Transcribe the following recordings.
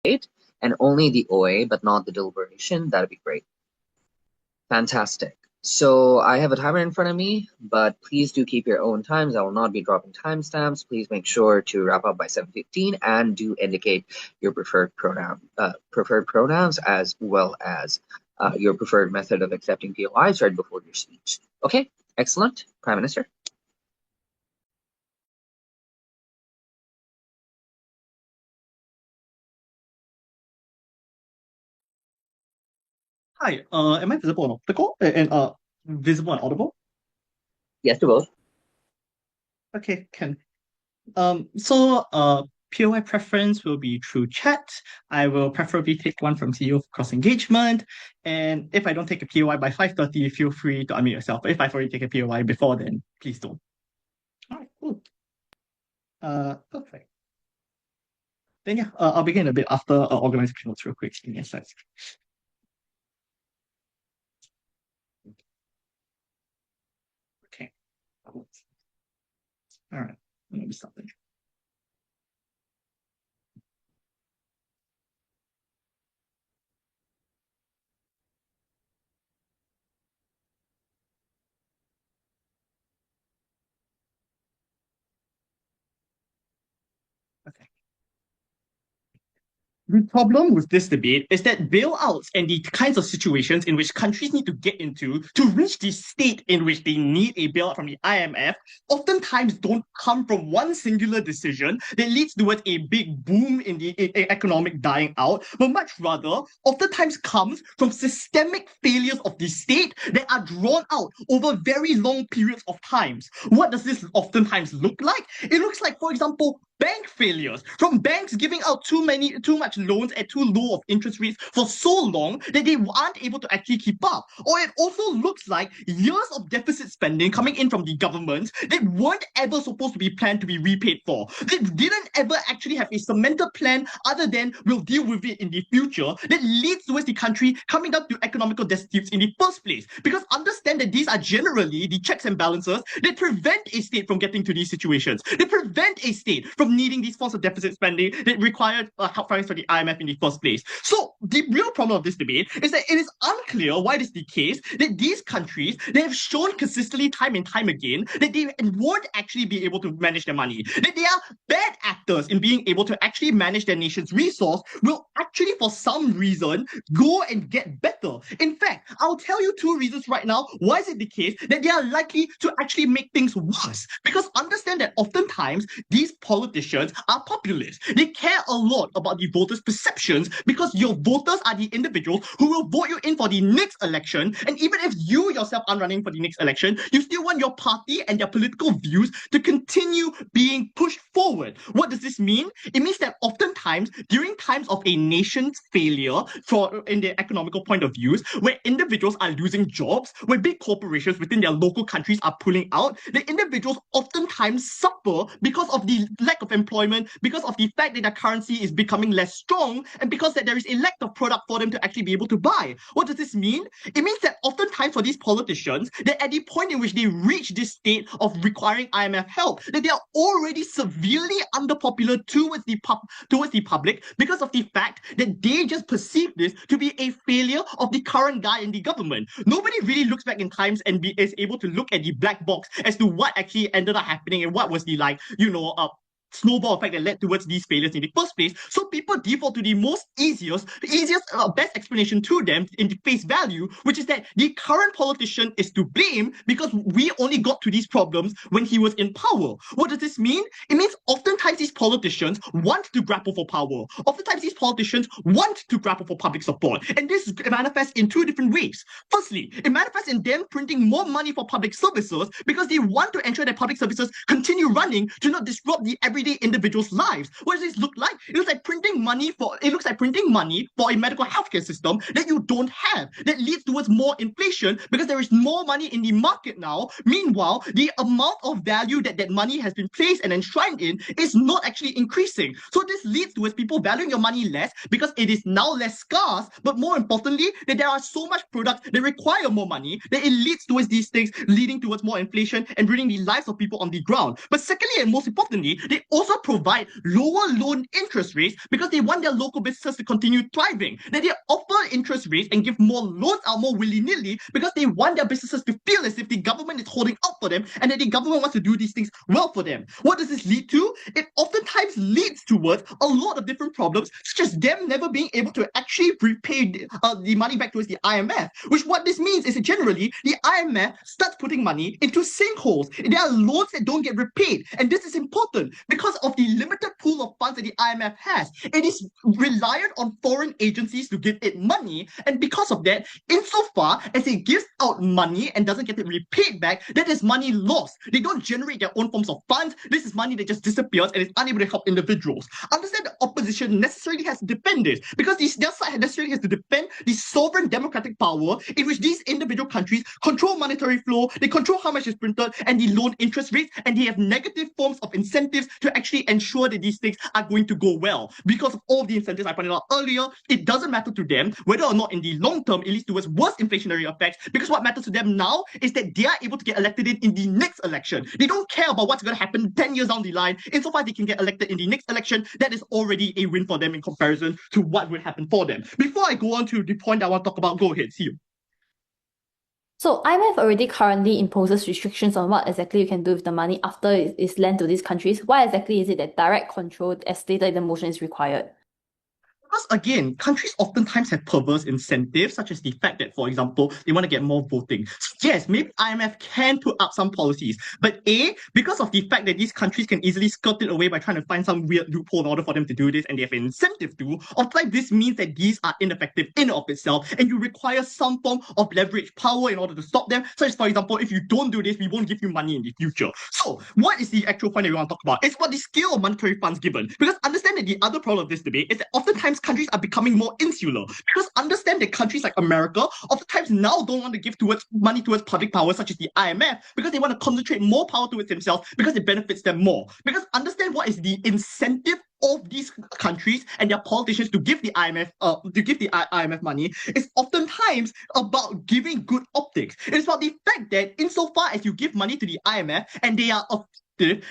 and only the OA, but not the deliberation, that'd be great. Fantastic. So I have a timer in front of me, but please do keep your own times. I will not be dropping timestamps. Please make sure to wrap up by 7:15 and do indicate your preferred pronouns as well as your preferred method of accepting POIs right before your speech. Okay, excellent. Prime Minister. Hi, am I visible and optical and visible and audible? Yes to both. Okay, can. POI preference will be through chat. I will preferably take one from CEO for cross engagement. And if I don't take a POI by 5:30, feel free to unmute yourself. But if I've already taken a POI before then, please don't. All right, cool. Perfect. Then yeah, I'll begin a bit after organization notes real quick. Give me a sec. Okay. All right. Let me stop there. Okay. The problem with this debate is that bailouts and the kinds of situations in which countries need to get into to reach the state in which they need a bailout from the IMF oftentimes don't come from one singular decision that leads towards a big boom in the economic dying out, but much rather oftentimes comes from systemic failures of the state that are drawn out over very long periods of times. What does this oftentimes look like? It looks like, for example, bank failures, from banks giving out too much loans at too low of interest rates for so long that they aren't able to actually keep up. Or it also looks like years of deficit spending coming in from the government that weren't ever supposed to be planned to be repaid for. They didn't ever actually have a cemented plan other than we'll deal with it in the future that leads towards the country coming down to economical destitutes in the first place. Because understand that these are generally the checks and balances that prevent a state from getting to these situations. They prevent a state from needing these forms of deficit spending that required help finance for the IMF in the first place. So the real problem of this debate is that it is unclear why it is the case that these countries, they have shown consistently time and time again that they won't actually be able to manage their money, that they are bad actors in being able to actually manage their nation's resource, will actually for some reason go and get better. In fact, I'll tell you two reasons right now why is it the case that they are likely to actually make things worse. Because understand that oftentimes these politicians are populists. They care a lot about the voters' perceptions because your voters are the individuals who will vote you in for the next election. And even if you yourself aren't running for the next election, you still want your party and their political views to continue being pushed forward. What does this mean? It means that oftentimes during times of a nation's failure in their economical point of views, where individuals are losing jobs, where big corporations within their local countries are pulling out, the individuals oftentimes suffer because of the lack of employment, because of the fact that their currency is becoming less strong, and because that there is a lack of product for them to actually be able to buy. What does this mean? It means that oftentimes for these politicians, that at the point in which they reach this state of requiring IMF help, that they are already severely underpopular towards the public because of the fact that they just perceive this to be a failure of the current guy in the government. Nobody really looks back in times and is able to look at the black box as to what actually ended up happening and what was the snowball effect that led towards these failures in the first place. So people default to the easiest, best explanation to them in the face value, which is that the current politician is to blame because we only got to these problems when he was in power. What does this mean? It means oftentimes these politicians want to grapple for power. Oftentimes these politicians want to grapple for public support. And this manifests in two different ways. Firstly, it manifests in them printing more money for public services because they want to ensure that public services continue running to not disrupt the everyday individuals' lives. What does this look like? It looks like printing money for a medical healthcare system that you don't have. That leads towards more inflation because there is more money in the market now. Meanwhile, the amount of value that money has been placed and enshrined in is not actually increasing. So this leads towards people valuing your money less because it is now less scarce, but more importantly, that there are so much products that require more money that it leads towards these things leading towards more inflation and bringing the lives of people on the ground. But secondly, and most importantly, they also provide lower loan interest rates because they want their local businesses to continue thriving. That they offer interest rates and give more loans out more willy-nilly because they want their businesses to feel as if the government is holding out for them and that the government wants to do these things well for them. What does this lead to? It oftentimes leads towards a lot of different problems, such as them never being able to actually repay the money back towards the IMF, which what this means is that generally the IMF starts putting money into sinkholes. There are loans that don't get repaid, and this is important because of the limited pool of funds that the IMF has. It is reliant on foreign agencies to give it money, and because of that, insofar as it gives out money and doesn't get it repaid back, that is money lost. They don't generate their own forms of funds. This is money that just disappears and is unable to help individuals. Understand the opposition necessarily has to defend this because their side necessarily has to defend the sovereign democratic power in which these individual countries control monetary flow, they control how much is printed and the loan interest rates, and they have negative forms of incentives to actually ensure that these things are going to go well. Because of all the incentives I pointed out earlier, it doesn't matter to them whether or not in the long term it leads towards worse inflationary effects, because what matters to them now is that they are able to get elected in the next election. They don't care about what's going to happen 10 years down the line. Insofar as they can get elected in the next election, that is already a win for them in comparison to what would happen for them. Before I go on to the point I want to talk about, go ahead, see you. So IMF already currently imposes restrictions on what exactly you can do with the money after it is lent to these countries. Why exactly is it that direct control, as stated in the motion, is required? Because again, countries oftentimes have perverse incentives, such as the fact that, for example, they want to get more voting. So yes, maybe IMF can put up some policies, but because of the fact that these countries can easily skirt it away by trying to find some weird loophole in order for them to do this, and they have an incentive to, oftentimes this means that these are ineffective in and of itself, and you require some form of leverage power in order to stop them. Such as, for example, if you don't do this, we won't give you money in the future. So, what is the actual point that we want to talk about? It's what the scale of monetary funds given. Because understand that the other problem of this debate is that oftentimes countries are becoming more insular, because understand that countries like America oftentimes now don't want to give towards money towards public power such as the IMF because they want to concentrate more power towards themselves because it benefits them more. Because understand what is the incentive of these countries and their politicians to give the IMF money is oftentimes about giving good optics. It is about the fact that insofar as you give money to the IMF and they are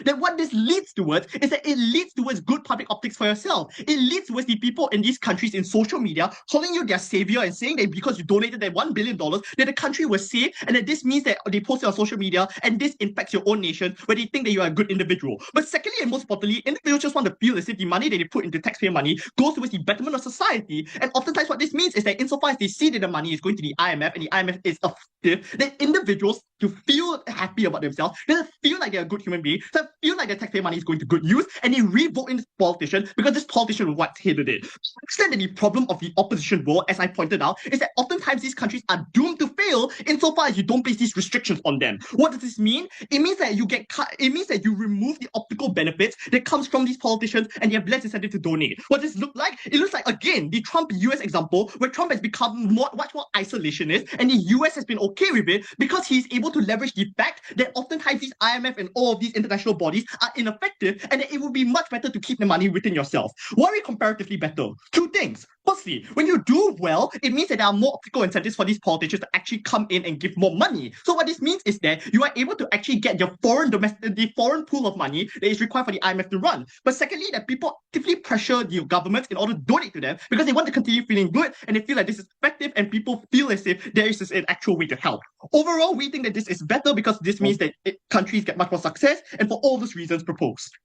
that what this leads towards is that it leads towards good public optics for yourself. It leads towards the people in these countries in social media calling you their savior and saying that because you donated that $1 billion, that the country was safe, and that this means that they post it on social media and this impacts your own nation where they think that you are a good individual. But secondly, and most importantly, individuals just want to feel as if the money that they put into taxpayer money goes towards the betterment of society. And oftentimes what this means is that insofar as they see that the money is going to the IMF and the IMF is effective, that individuals to feel happy about themselves, they feel like they're a good human being, so feel like their taxpayer money is going to good use, and they re-vote in this politician because this politician was what hated it. Understand that the problem of the opposition world, as I pointed out, is that oftentimes these countries are doomed to fail insofar as you don't place these restrictions on them. What does this mean? It means that you get it means that you remove the optical benefits that comes from these politicians and you have less incentive to donate. What does this look like? It looks like, again, the Trump US example, where Trump has become much more isolationist, and the US has been okay with it because he's able to leverage the fact that oftentimes these IMF and all of these international bodies are ineffective, and that it would be much better to keep the money within yourself. Why are we comparatively better? Two things. Firstly, when you do well, it means that there are more optical incentives for these politicians to actually come in and give more money. So what this means is that you are able to actually get the foreign pool of money that is required for the IMF to run. But secondly, that people actively pressure the government in order to donate to them because they want to continue feeling good and they feel like this is effective and people feel as if there is an actual way to help. Overall, we think that this is better because this means that countries get much more success, and for all those reasons proposed.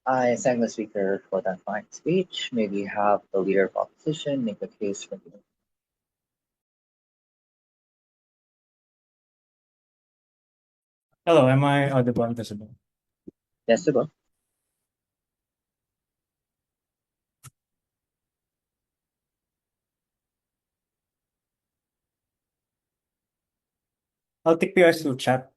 I thank the speaker for that fine speech. Maybe have the leader of opposition make the case for the. Hello, am I audible and visible? Yes, to go. I'll take PRs to chat.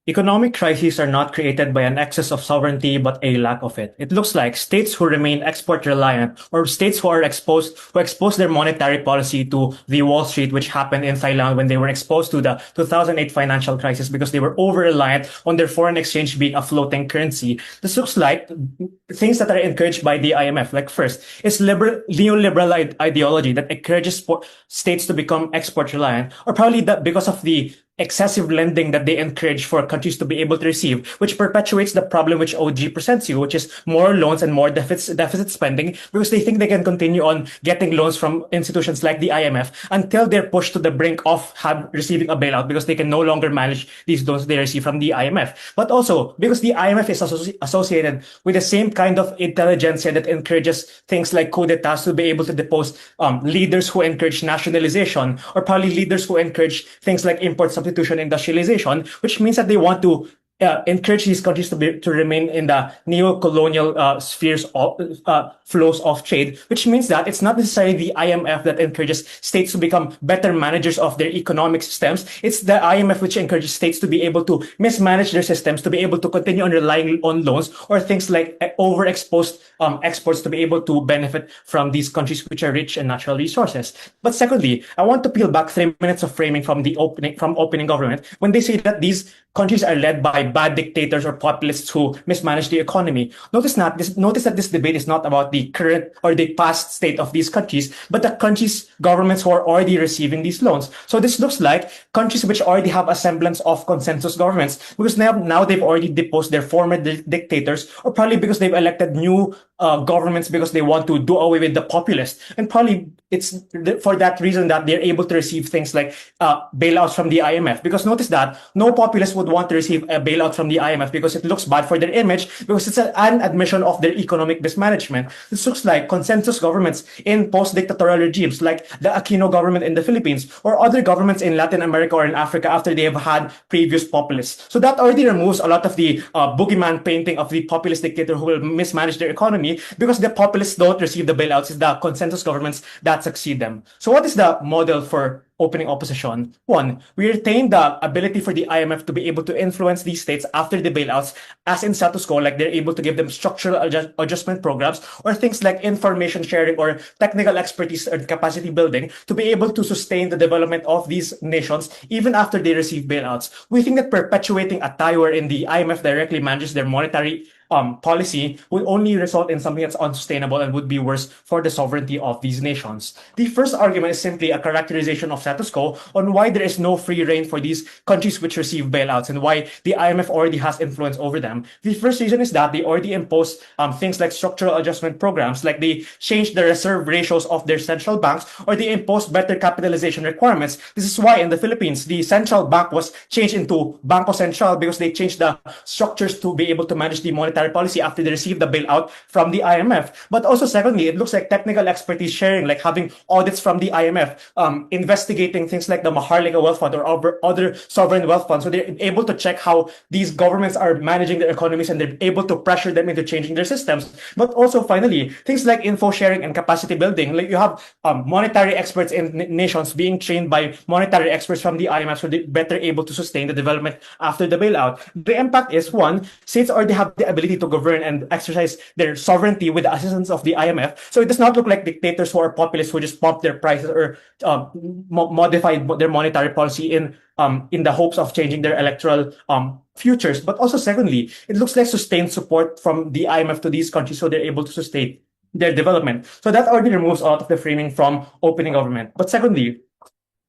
Economic crises are not created by an excess of sovereignty, but a lack of it. It looks like states who remain export reliant or states who expose their monetary policy to the Wall Street, which happened in Thailand when they were exposed to the 2008 financial crisis because they were over reliant on their foreign exchange being a floating currency. This looks like things that are encouraged by the IMF. Like first, it's neoliberal ideology that encourages states to become export reliant, or probably that because of the excessive lending that they encourage for countries to be able to receive, which perpetuates the problem which OG presents you, which is more loans and more deficit spending, because they think they can continue on getting loans from institutions like the IMF until they're pushed to the brink of receiving a bailout because they can no longer manage these loans they receive from the IMF. But also because the IMF is associated with the same kind of intelligentsia that encourages things like coup d'etats to be able to depose leaders who encourage nationalization, or probably leaders who encourage things like import substitution industrialization, which means that they want to encourage these countries to remain in the neo-colonial spheres of flows of trade, which means that it's not necessarily the IMF that encourages states to become better managers of their economic systems. It's the IMF which encourages states to be able to mismanage their systems, to be able to continue on relying on loans or things like overexposed exports to be able to benefit from these countries which are rich in natural resources. But secondly, I want to peel back 3 minutes of framing from opening government when they say that these countries are led by bad dictators or populists who mismanage the economy. Notice that this debate is not about the current or the past state of these countries, but the countries' governments who are already receiving these loans. So this looks like countries which already have a semblance of consensus governments, because now they've already deposed their former dictators, or probably because they've elected new governments because they want to do away with the populists. And probably it's for that reason that they're able to receive things like bailouts from the IMF. Because notice that no populist would want to receive a bailout from the IMF because it looks bad for their image, because it's an admission of their economic mismanagement. This looks like consensus governments in post-dictatorial regimes like the Aquino government in the Philippines or other governments in Latin America or in Africa after they have had previous populists. So that already removes a lot of the boogeyman painting of the populist dictator who will mismanage their economy, because the populists don't receive the bailouts. It's the consensus governments that succeed them. So what is the model for opening opposition? One, we retain the ability for the IMF to be able to influence these states after the bailouts, as in status quo, like they're able to give them structural adjustment programs or things like information sharing or technical expertise and capacity building to be able to sustain the development of these nations even after they receive bailouts. We think that perpetuating a tie wherein the IMF directly manages their monetary policy would only result in something that's unsustainable and would be worse for the sovereignty of these nations. The first argument is simply a characterization of status quo on why there is no free reign for these countries which receive bailouts and why the IMF already has influence over them. The first reason is that they already imposed things like structural adjustment programs, like they changed the reserve ratios of their central banks, or they imposed better capitalization requirements. This is why in the Philippines, the central bank was changed into Banco Central, because they changed the structures to be able to manage the monetary policy after they received the bailout from the IMF. But also secondly, it looks like technical expertise sharing, like having audits from the IMF, investigating things like the Maharlika Wealth Fund or other sovereign wealth funds. So they're able to check how these governments are managing their economies, and they're able to pressure them into changing their systems. But also finally, things like info sharing and capacity building. Like you have monetary experts in nations being trained by monetary experts from the IMF, so they're better able to sustain the development after the bailout. The impact is, one, states already have the ability to govern and exercise their sovereignty with the assistance of the IMF. So it does not look like dictators who are populists who just pump their prices or modify their monetary policy in the hopes of changing their electoral futures. But also secondly, it looks like sustained support from the IMF to these countries, so they're able to sustain their development. So that already removes a lot of the framing from opening government. But secondly,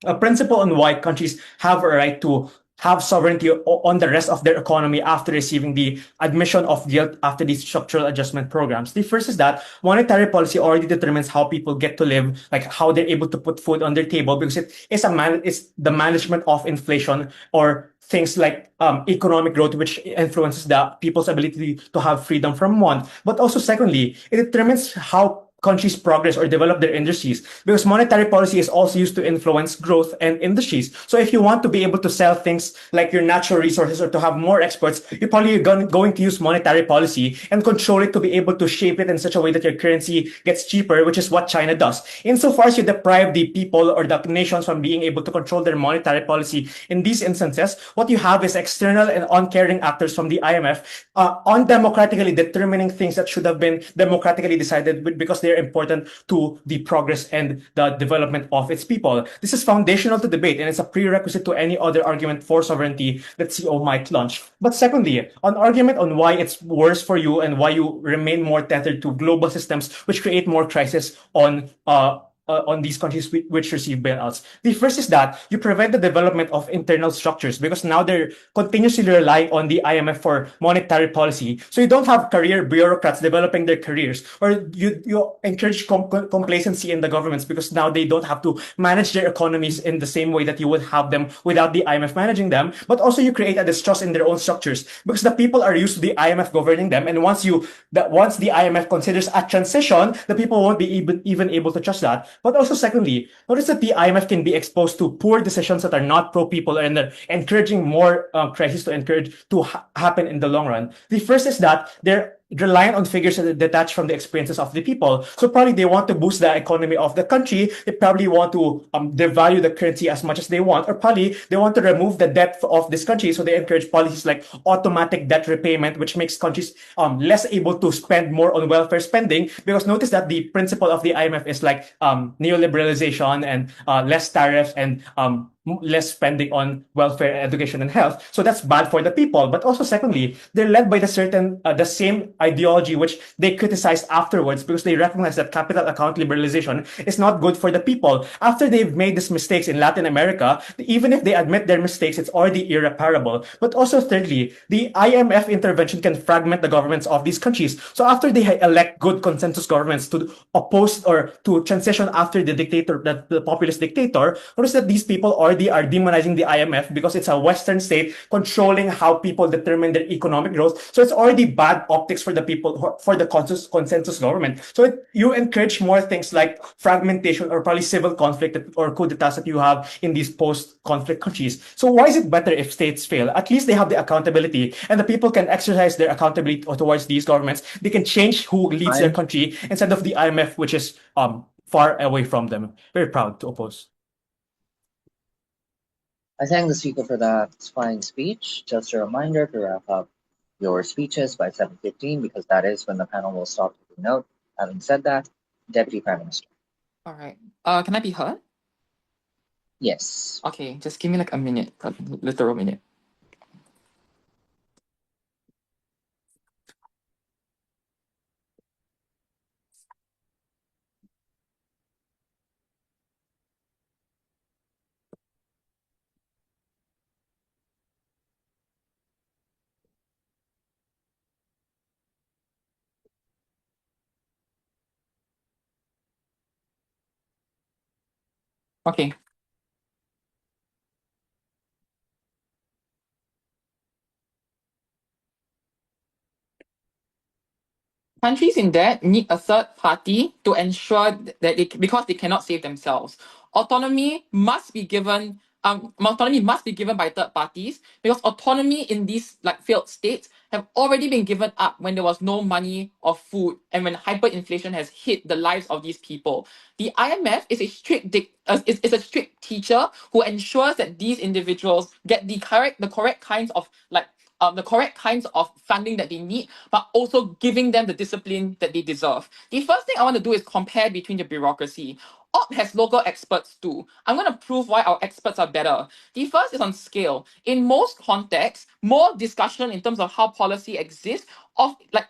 a principle on why countries have a right to have sovereignty on the rest of their economy after receiving the admission of guilt after these structural adjustment programs. The first is that monetary policy already determines how people get to live, like how they're able to put food on their table, because it's the management of inflation or things like economic growth, which influences the people's ability to have freedom from want. But also secondly, it determines how countries progress or develop their industries, because monetary policy is also used to influence growth and industries. So if you want to be able to sell things like your natural resources or to have more exports, you're probably going to use monetary policy and control it to be able to shape it in such a way that your currency gets cheaper, which is what China does. Insofar as you deprive the people or the nations from being able to control their monetary policy in these instances, what you have is external and uncaring actors from the IMF undemocratically determining things that should have been democratically decided because they're important to the progress and the development of its people. This is foundational to debate, and it's a prerequisite to any other argument for sovereignty that CO might launch. But secondly, an argument on why it's worse for you and why you remain more tethered to global systems which create more crisis on these countries which receive bailouts. The first is that you prevent the development of internal structures because now they're continuously relying on the IMF for monetary policy. So you don't have career bureaucrats developing their careers, or you encourage complacency in the governments because now they don't have to manage their economies in the same way that you would have them without the IMF managing them. But also you create a distrust in their own structures because the people are used to the IMF governing them, and once the IMF considers a transition, the people won't be even able to trust that. But also, secondly, notice that the IMF can be exposed to poor decisions that are not pro-people and are encouraging more crises to happen in the long run. The first is that they're reliant on figures that are detached from the experiences of the people. So probably they want to boost the economy of the country. They probably want to devalue the currency as much as they want, or probably they want to remove the debt of this country. So they encourage policies like automatic debt repayment, which makes countries less able to spend more on welfare spending. Because notice that the principle of the IMF is like neoliberalization and less tariffs and less spending on welfare, education, and health. So that's bad for the people. But also, secondly, they're led by the same ideology which they criticize afterwards because they recognize that capital account liberalization is not good for the people. After they've made these mistakes in Latin America, even if they admit their mistakes, it's already irreparable. But also, thirdly, the IMF intervention can fragment the governments of these countries. So after they elect good consensus governments to oppose or to transition after the populist dictator, notice that these people already are demonizing the IMF because it's a Western state controlling how people determine their economic growth. So it's already bad optics for the people, for the consensus government. So you encourage more things like fragmentation or probably civil conflict or coup d'etats that you have in these post-conflict countries. So why is it better if states fail? At least they have the accountability, and the people can exercise their accountability towards these governments. They can change who leads their country instead of the IMF, which is far away from them. Very proud to oppose. I thank the speaker for that fine speech. Just a reminder to wrap up your speeches by 7:15 because that is when the panel will stop taking note. Having said that, Deputy Prime Minister. All right. Can I be heard? Yes. Okay, just give me like a minute, a literal minute. Okay. Countries in debt need a third party to ensure that because they cannot save themselves. Autonomy must be given. Autonomy must be given by third parties because autonomy in these like failed states have already been given up when there was no money or food and when hyperinflation has hit the lives of these people. The IMF is a strict teacher who ensures that these individuals get the correct kinds of funding that they need, but also giving them the discipline that they deserve. The first thing I want to do is compare between the bureaucracy. OP has local experts too. I'm going to prove why our experts are better. The first is on scale. In most contexts, more discussion in terms of how policy exists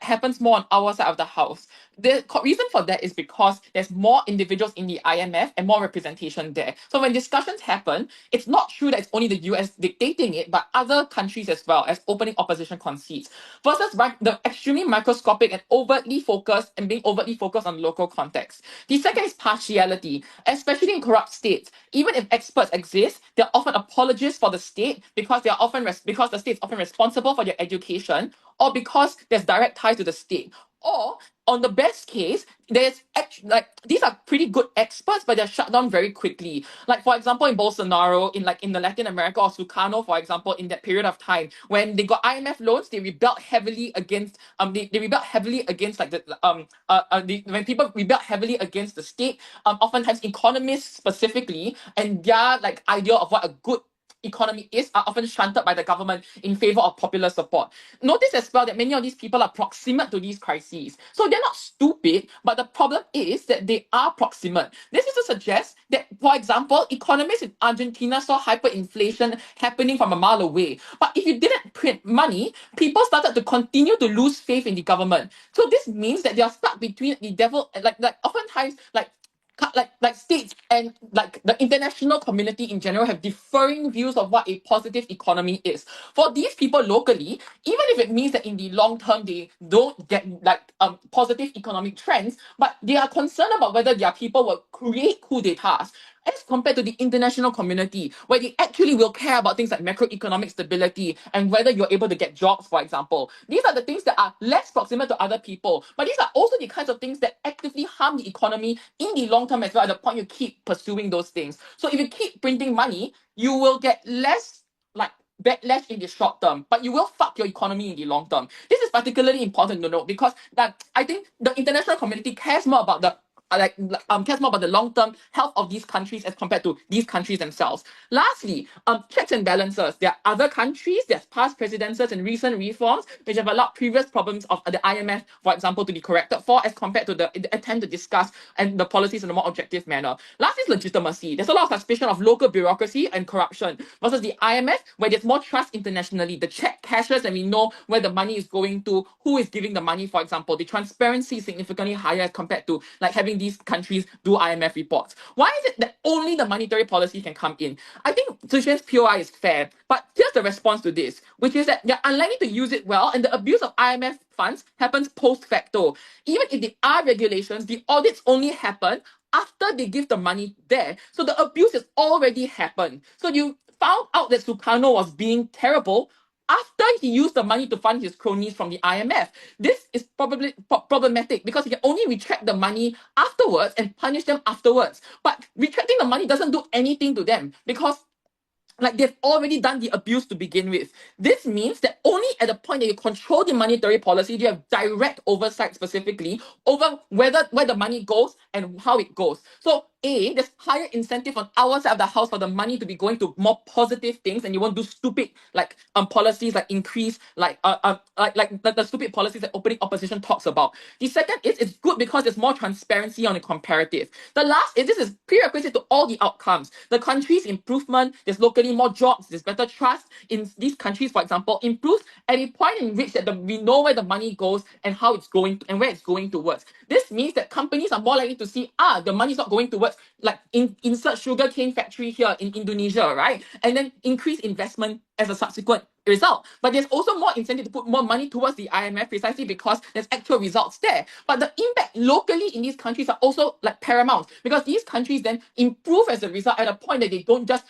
happens more on our side of the house. The reason for that is because there's more individuals in the IMF and more representation there. So when discussions happen, it's not true that it's only the US dictating it, but other countries as well as opening opposition conceits. Versus the extremely microscopic and being overtly focused on local context. The second is partiality, especially in corrupt states. Even if experts exist, they're often apologists for the state because the state's often responsible for their education, or because there's direct ties to the state, or on the best case, there's actually like these are pretty good experts, but they're shut down very quickly. Like for example, in Bolsonaro, in the Latin America, or Sukarno, for example, in that period of time when they got IMF loans, they rebelled heavily against they rebelled heavily against like when people rebelled heavily against the state. Oftentimes economists specifically and their like idea of what a good economy is are often shunted by the government in favor of popular support. Notice as well that many of these people are proximate to these crises. So they're not stupid, but the problem is that they are proximate. This is to suggest that, for example, economists in Argentina saw hyperinflation happening from a mile away. But if you didn't print money, people started to continue to lose faith in the government. So this means that they are stuck between the devil, like oftentimes, like states and like the international community in general have differing views of what a positive economy is. For these people locally, even if it means that in the long term they don't get like positive economic trends, but they are concerned about whether their people will create coup d'etats as compared to the international community, where they actually will care about things like macroeconomic stability and whether you're able to get jobs, for example. These are the things that are less proximate to other people, but these are also the kinds of things that actively harm the economy in the long term as well, at the point you keep pursuing those things. So if you keep printing money, you will get less like backlash in the short term, but you will fuck your economy in the long term. This is particularly important to note because that I think the international community cares more about the cares more about the long-term health of these countries as compared to these countries themselves. Lastly, checks and balances. There are other countries, there's past presidencies and recent reforms which have allowed previous problems of the IMF, for example, to be corrected for as compared to the attempt to discuss and the policies in a more objective manner. Last is legitimacy. There's a lot of suspicion of local bureaucracy and corruption versus the IMF, where there's more trust internationally. The check cashes and we know where the money is going to, who is giving the money, for example. The transparency is significantly higher as compared to like having these countries do IMF reports. Why is it that only the monetary policy can come in? I think Zixuan's POI is fair, but here's the response to this, which is that they're unlikely to use it well, and the abuse of IMF funds happens post facto. Even if there are regulations, the audits only happen after they give the money there. So the abuse has already happened. So you found out that Sukarno was being terrible after he used the money to fund his cronies from the IMF. This is probably problematic because he can only retract the money afterwards and punish them afterwards. But retracting the money doesn't do anything to them because like they've already done the abuse to begin with. This means that only at the point that you control the monetary policy, do you have direct oversight specifically over where the money goes and how it goes. So there's higher incentive on our side of the house for the money to be going to more positive things, and you won't do stupid like policies like increase like the stupid policies that opening opposition talks about. The second is it's good because there's more transparency on the comparative. The last is this is prerequisite to all the outcomes. The country's improvement, there's locally more jobs, there's better trust in these countries, for example, improves at a point in which that we know where the money goes and how it's going and where it's going towards. This means that companies are more likely to see the money's not going towards like insert sugarcane factory here in Indonesia, right? And then increase investment as a subsequent result. But there's also more incentive to put more money towards the IMF precisely because there's actual results there. But the impact locally in these countries are also like paramount because these countries then improve as a result at a point that they don't just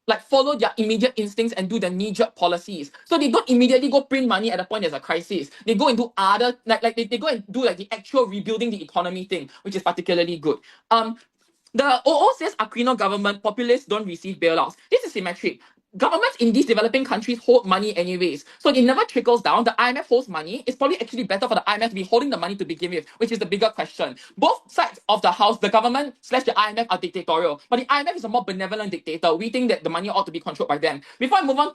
like follow their immediate instincts and do the knee-jerk policies. So they don't immediately go print money at a point there's a crisis. They go and do other they go and do like the actual rebuilding the economy thing, which is particularly good. The OO says Aquino government populists don't receive bailouts. This is symmetric. Governments in these developing countries hold money anyways. So it never trickles down. The IMF holds money. It's probably actually better for the IMF to be holding the money to begin with, which is the bigger question. Both sides of the house, the government / the IMF are dictatorial. But the IMF is a more benevolent dictator. We think that the money ought to be controlled by them. Before I move on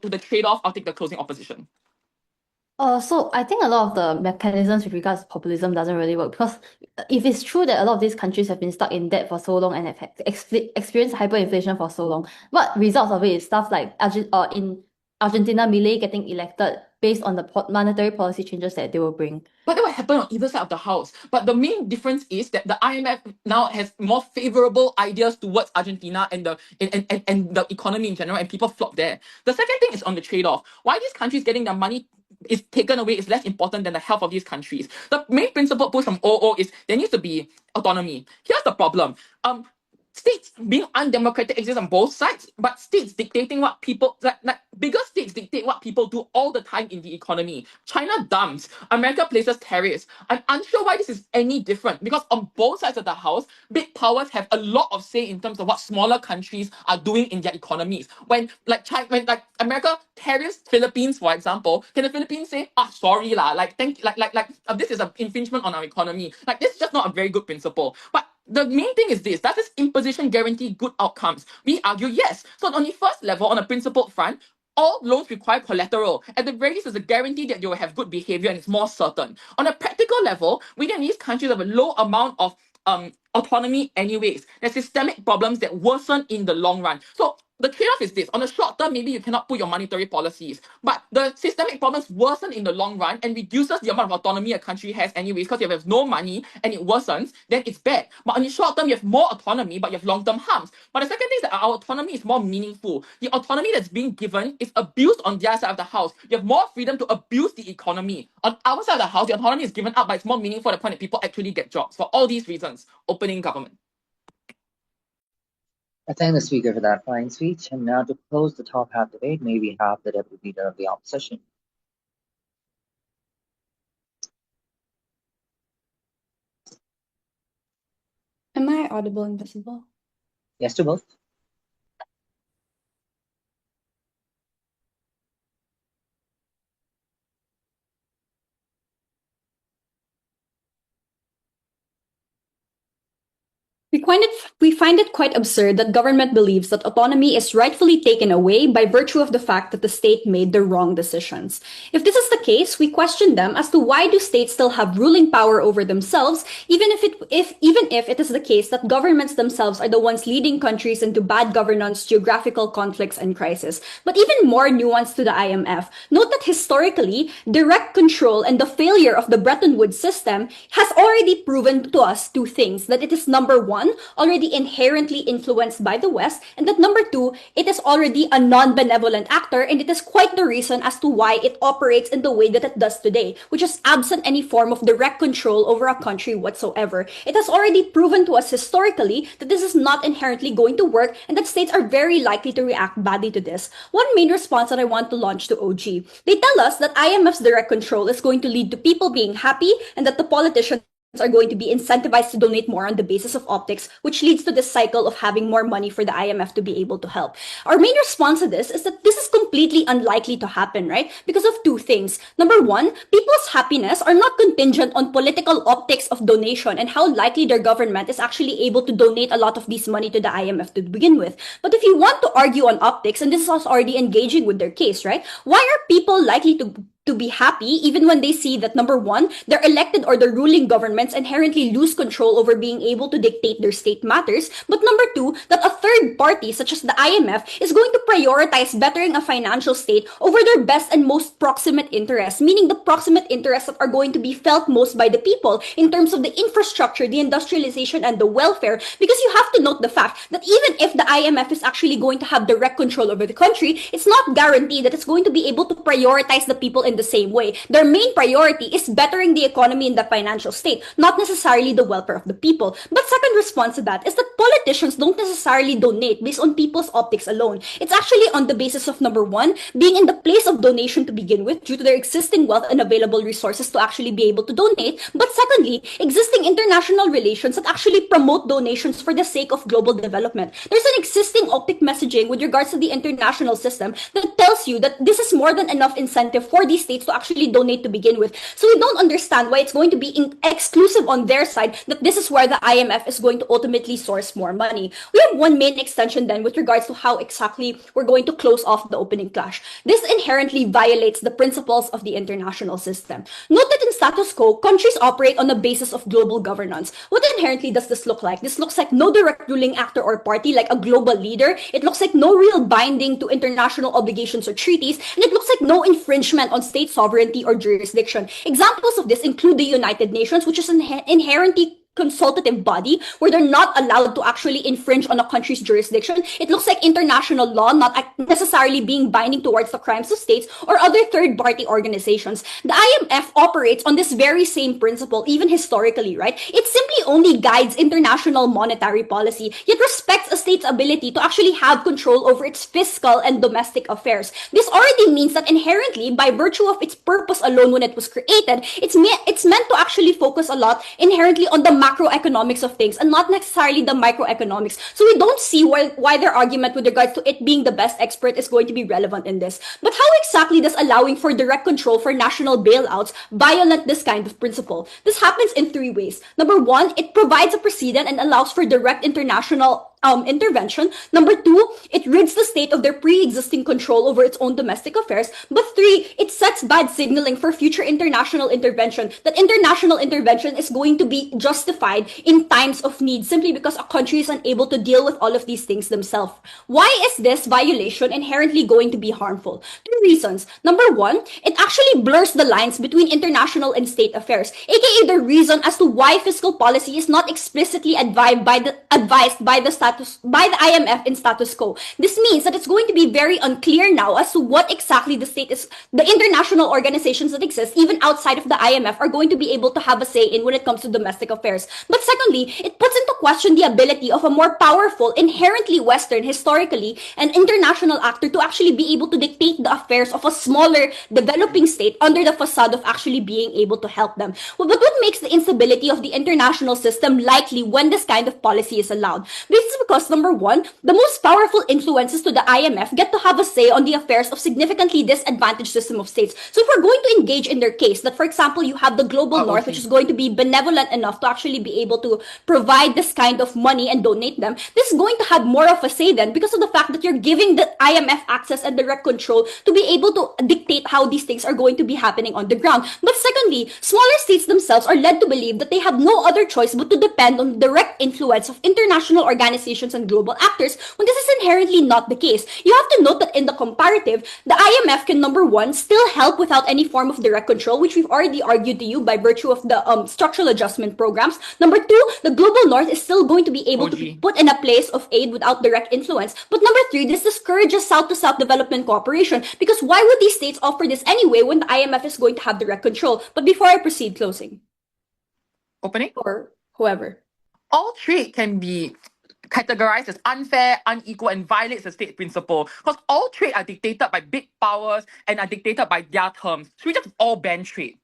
to the trade-off, I'll take the closing opposition. So I think a lot of the mechanisms with regards to populism doesn't really work because if it's true that a lot of these countries have been stuck in debt for so long and have experienced hyperinflation for so long, what results of it is stuff like in Argentina, Milei getting elected based on the monetary policy changes that they will bring. But that will happen on either side of the house. But the main difference is that the IMF now has more favorable ideas towards Argentina and the economy in general, and people flock there. The second thing is on the trade-off. Why these countries getting their money is taken away is less important than the health of these countries. The main principle push from OO is there needs to be autonomy. Here's the problem. states being undemocratic exists on both sides, but states dictating what people like bigger states dictate what people do all the time in the economy. China dumps, America places tariffs. I'm unsure why this is any different because on both sides of the house, big powers have a lot of say in terms of what smaller countries are doing in their economies. When America tariffs Philippines, for example, can the Philippines say, sorry lah, this is an infringement on our economy? Like this is just not a very good principle. But the main thing is this: does this imposition guarantee good outcomes? We argue yes. So on the first level, on a principled front, all loans require collateral. At the very least, there's a guarantee that you will have good behavior and it's more certain. On a practical level, within these countries have a low amount of autonomy anyways. There's systemic problems that worsen in the long run. So the trade-off is this: on the short term, maybe you cannot put your monetary policies, but the systemic problems worsen in the long run and reduces the amount of autonomy a country has anyways, because if you have no money and it worsens, then it's bad. But on the short term, you have more autonomy, but you have long-term harms. But the second thing is that our autonomy is more meaningful. The autonomy that's being given is abused on their side of the house. You have more freedom to abuse the economy. On our side of the house, the autonomy is given up, but it's more meaningful at the point that people actually get jobs. For all these reasons, opening government. I thank the speaker for that fine speech. And now to close the top half debate, may we have the Deputy Leader of the Opposition. Am I audible and visible? Yes to both. We find it quite absurd that government believes that autonomy is rightfully taken away by virtue of the fact that the state made the wrong decisions. If this is the case, we question them as to why do states still have ruling power over themselves, even if it is the case that governments themselves are the ones leading countries into bad governance, geographical conflicts, and crisis. But even more nuance to the IMF, note that historically, direct control and the failure of the Bretton Woods system has already proven to us two things: that it is, number one, already inherently influenced by the West, and that number two, it is already a non-benevolent actor, and it is quite the reason as to why it operates in the way that it does today, which is absent any form of direct control over a country whatsoever. It has already proven to us historically that this is not inherently going to work, and that states are very likely to react badly to this. One main response that I want to launch to OG: they tell us that IMF's direct control is going to lead to people being happy, and that the politicians are going to be incentivized to donate more on the basis of optics, which leads to this cycle of having more money for the IMF to be able to help. Our main response to this is that this is completely unlikely to happen, right? Because of two things. Number one, people's happiness are not contingent on political optics of donation and how likely their government is actually able to donate a lot of this money to the IMF to begin with. But if you want to argue on optics, and this is us already engaging with their case, right? Why are people likely to be happy even when they see that, number one, their elected or their ruling governments inherently lose control over being able to dictate their state matters, but number two, that a third party such as the IMF is going to prioritize bettering a financial state over their best and most proximate interests, meaning the proximate interests that are going to be felt most by the people in terms of the infrastructure, the industrialization, and the welfare. Because you have to note the fact that even if the IMF is actually going to have direct control over the country, it's not guaranteed that it's going to be able to prioritize the people in the same way. Their main priority is bettering the economy and the financial state, not necessarily the welfare of the people. But second response to that is that politicians don't necessarily donate based on people's optics alone. It's actually on the basis of, number one, being in the place of donation to begin with due to their existing wealth and available resources to actually be able to donate. But secondly, existing international relations that actually promote donations for the sake of global development. There's an existing optic messaging with regards to the international system that tells you that this is more than enough incentive for these states to actually donate to begin with. So we don't understand why it's going to be exclusive on their side that this is where the IMF is going to ultimately source more money. We have one main extension then with regards to how exactly we're going to close off the opening clash. This inherently violates the principles of the international system. Note that in status quo, countries operate on the basis of global governance. What inherently does this look like? This looks like no direct ruling actor or party like a global leader. It looks like no real binding to international obligations or treaties, and it looks like no infringement on state sovereignty or jurisdiction. Examples of this include the United Nations, which is inherently consultative body where they're not allowed to actually infringe on a country's jurisdiction. It looks like international law not necessarily being binding towards the crimes of states or other third-party organizations. The IMF operates on this very same principle, even historically, right? It simply only guides international monetary policy, yet respects a state's ability to actually have control over its fiscal and domestic affairs. This already means that inherently, by virtue of its purpose alone when it was created, it's meant to actually focus a lot inherently on the macroeconomics of things and not necessarily the microeconomics. So we don't see why their argument with regards to it being the best expert is going to be relevant in this. But how exactly does allowing for direct control for national bailouts violate this kind of principle? This happens in three ways. Number one, it provides a precedent and allows for direct international intervention. Number two, it rids the state of their pre-existing control over its own domestic affairs. But three, it sets bad signaling for future international intervention, that international intervention is going to be justified in times of need simply because a country is unable to deal with all of these things themselves. Why is this violation inherently going to be harmful? Two reasons. Number one, it actually blurs the lines between international and state affairs, aka the reason as to why fiscal policy is not explicitly advised by the IMF in status quo. This means that it's going to be very unclear now as to what exactly the international organizations that exist, even outside of the IMF, are going to be able to have a say in when it comes to domestic affairs. But secondly, it puts into question the ability of a more powerful, inherently Western, historically, and international actor to actually be able to dictate the affairs of a smaller, developing state under the facade of actually being able to help them. Well, but what makes the instability of the international system likely when this kind of policy is allowed? This is because, number one, the most powerful influences to the IMF get to have a say on the affairs of significantly disadvantaged system of states. So if we're going to engage in their case, that for example, you have the global north, which is going to be benevolent enough to actually be able to provide this kind of money and donate them, this is going to have more of a say then because of the fact that you're giving the IMF access and direct control to be able to dictate how these things are going to be happening on the ground. But secondly, smaller states themselves are led to believe that they have no other choice but to depend on direct influence of international organizations and global actors, when this is inherently not the case. You have to note that in the comparative, the IMF can, number one, still help without any form of direct control, which we've already argued to you by virtue of the structural adjustment programs. Number two, the global north is still going to be able to be put in a place of aid without direct influence. But number three, this discourages South-to-South development cooperation, because why would these states offer this anyway when the IMF is going to have direct control? But before I proceed, closing. Opening? Or whoever. All trade can be categorized as unfair, unequal, and violates the state principle. Because all trade are dictated by big powers and are dictated by their terms. So we just all ban trade.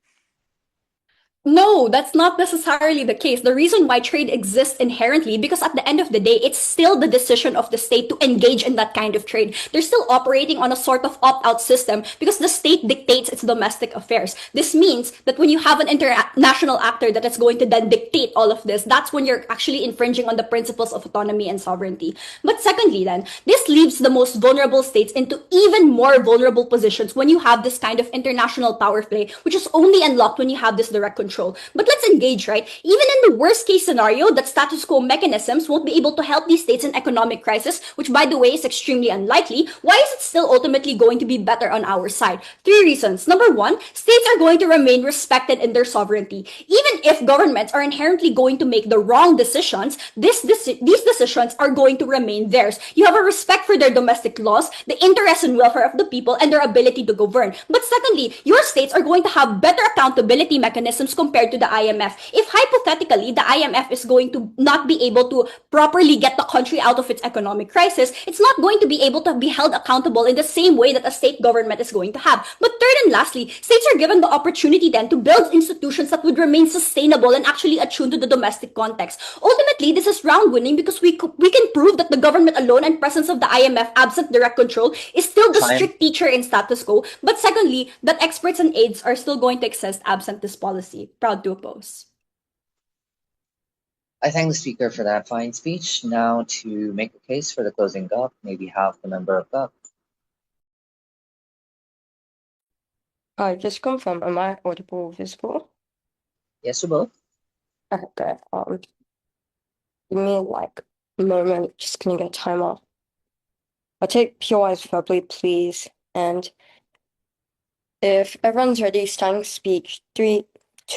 No, that's not necessarily the case. The reason why trade exists inherently, because at the end of the day, it's still the decision of the state to engage in that kind of trade. They're still operating on a sort of opt-out system because the state dictates its domestic affairs. This means that when you have an international actor that is going to then dictate all of this, that's when you're actually infringing on the principles of autonomy and sovereignty. But secondly then, this leaves the most vulnerable states into even more vulnerable positions when you have this kind of international power play, which is only unlocked when you have this direct control. But let's engage, right? Even in the worst case scenario that status quo mechanisms won't be able to help these states in economic crisis, which by the way is extremely unlikely, why is it still ultimately going to be better on our side? Three reasons. Number one, states are going to remain respected in their sovereignty. Even if governments are inherently going to make the wrong decisions, these decisions are going to remain theirs. You have a respect for their domestic laws, the interest and welfare of the people, and their ability to govern. But secondly, your states are going to have better accountability mechanisms compared to the IMF. If hypothetically the IMF is going to not be able to properly get the country out of its economic crisis, it's not going to be able to be held accountable in the same way that a state government is going to have. But third and lastly, states are given the opportunity then to build institutions that would remain sustainable and actually attuned to the domestic context. Ultimately, this is round winning because we can prove that the government alone and presence of the IMF absent direct control is still the strict teacher in status quo. But secondly, that experts and aides are still going to exist absent this policy. Proud to oppose. I thank the speaker for that fine speech. Now to make a case for the closing GUP, maybe half the member of GUP. Just confirm, am I audible, visible? Yes, or both? Okay, give me like a moment, just gonna get a timer. I'll take POIs verbally, please, and if everyone's ready, starting to speak, 3,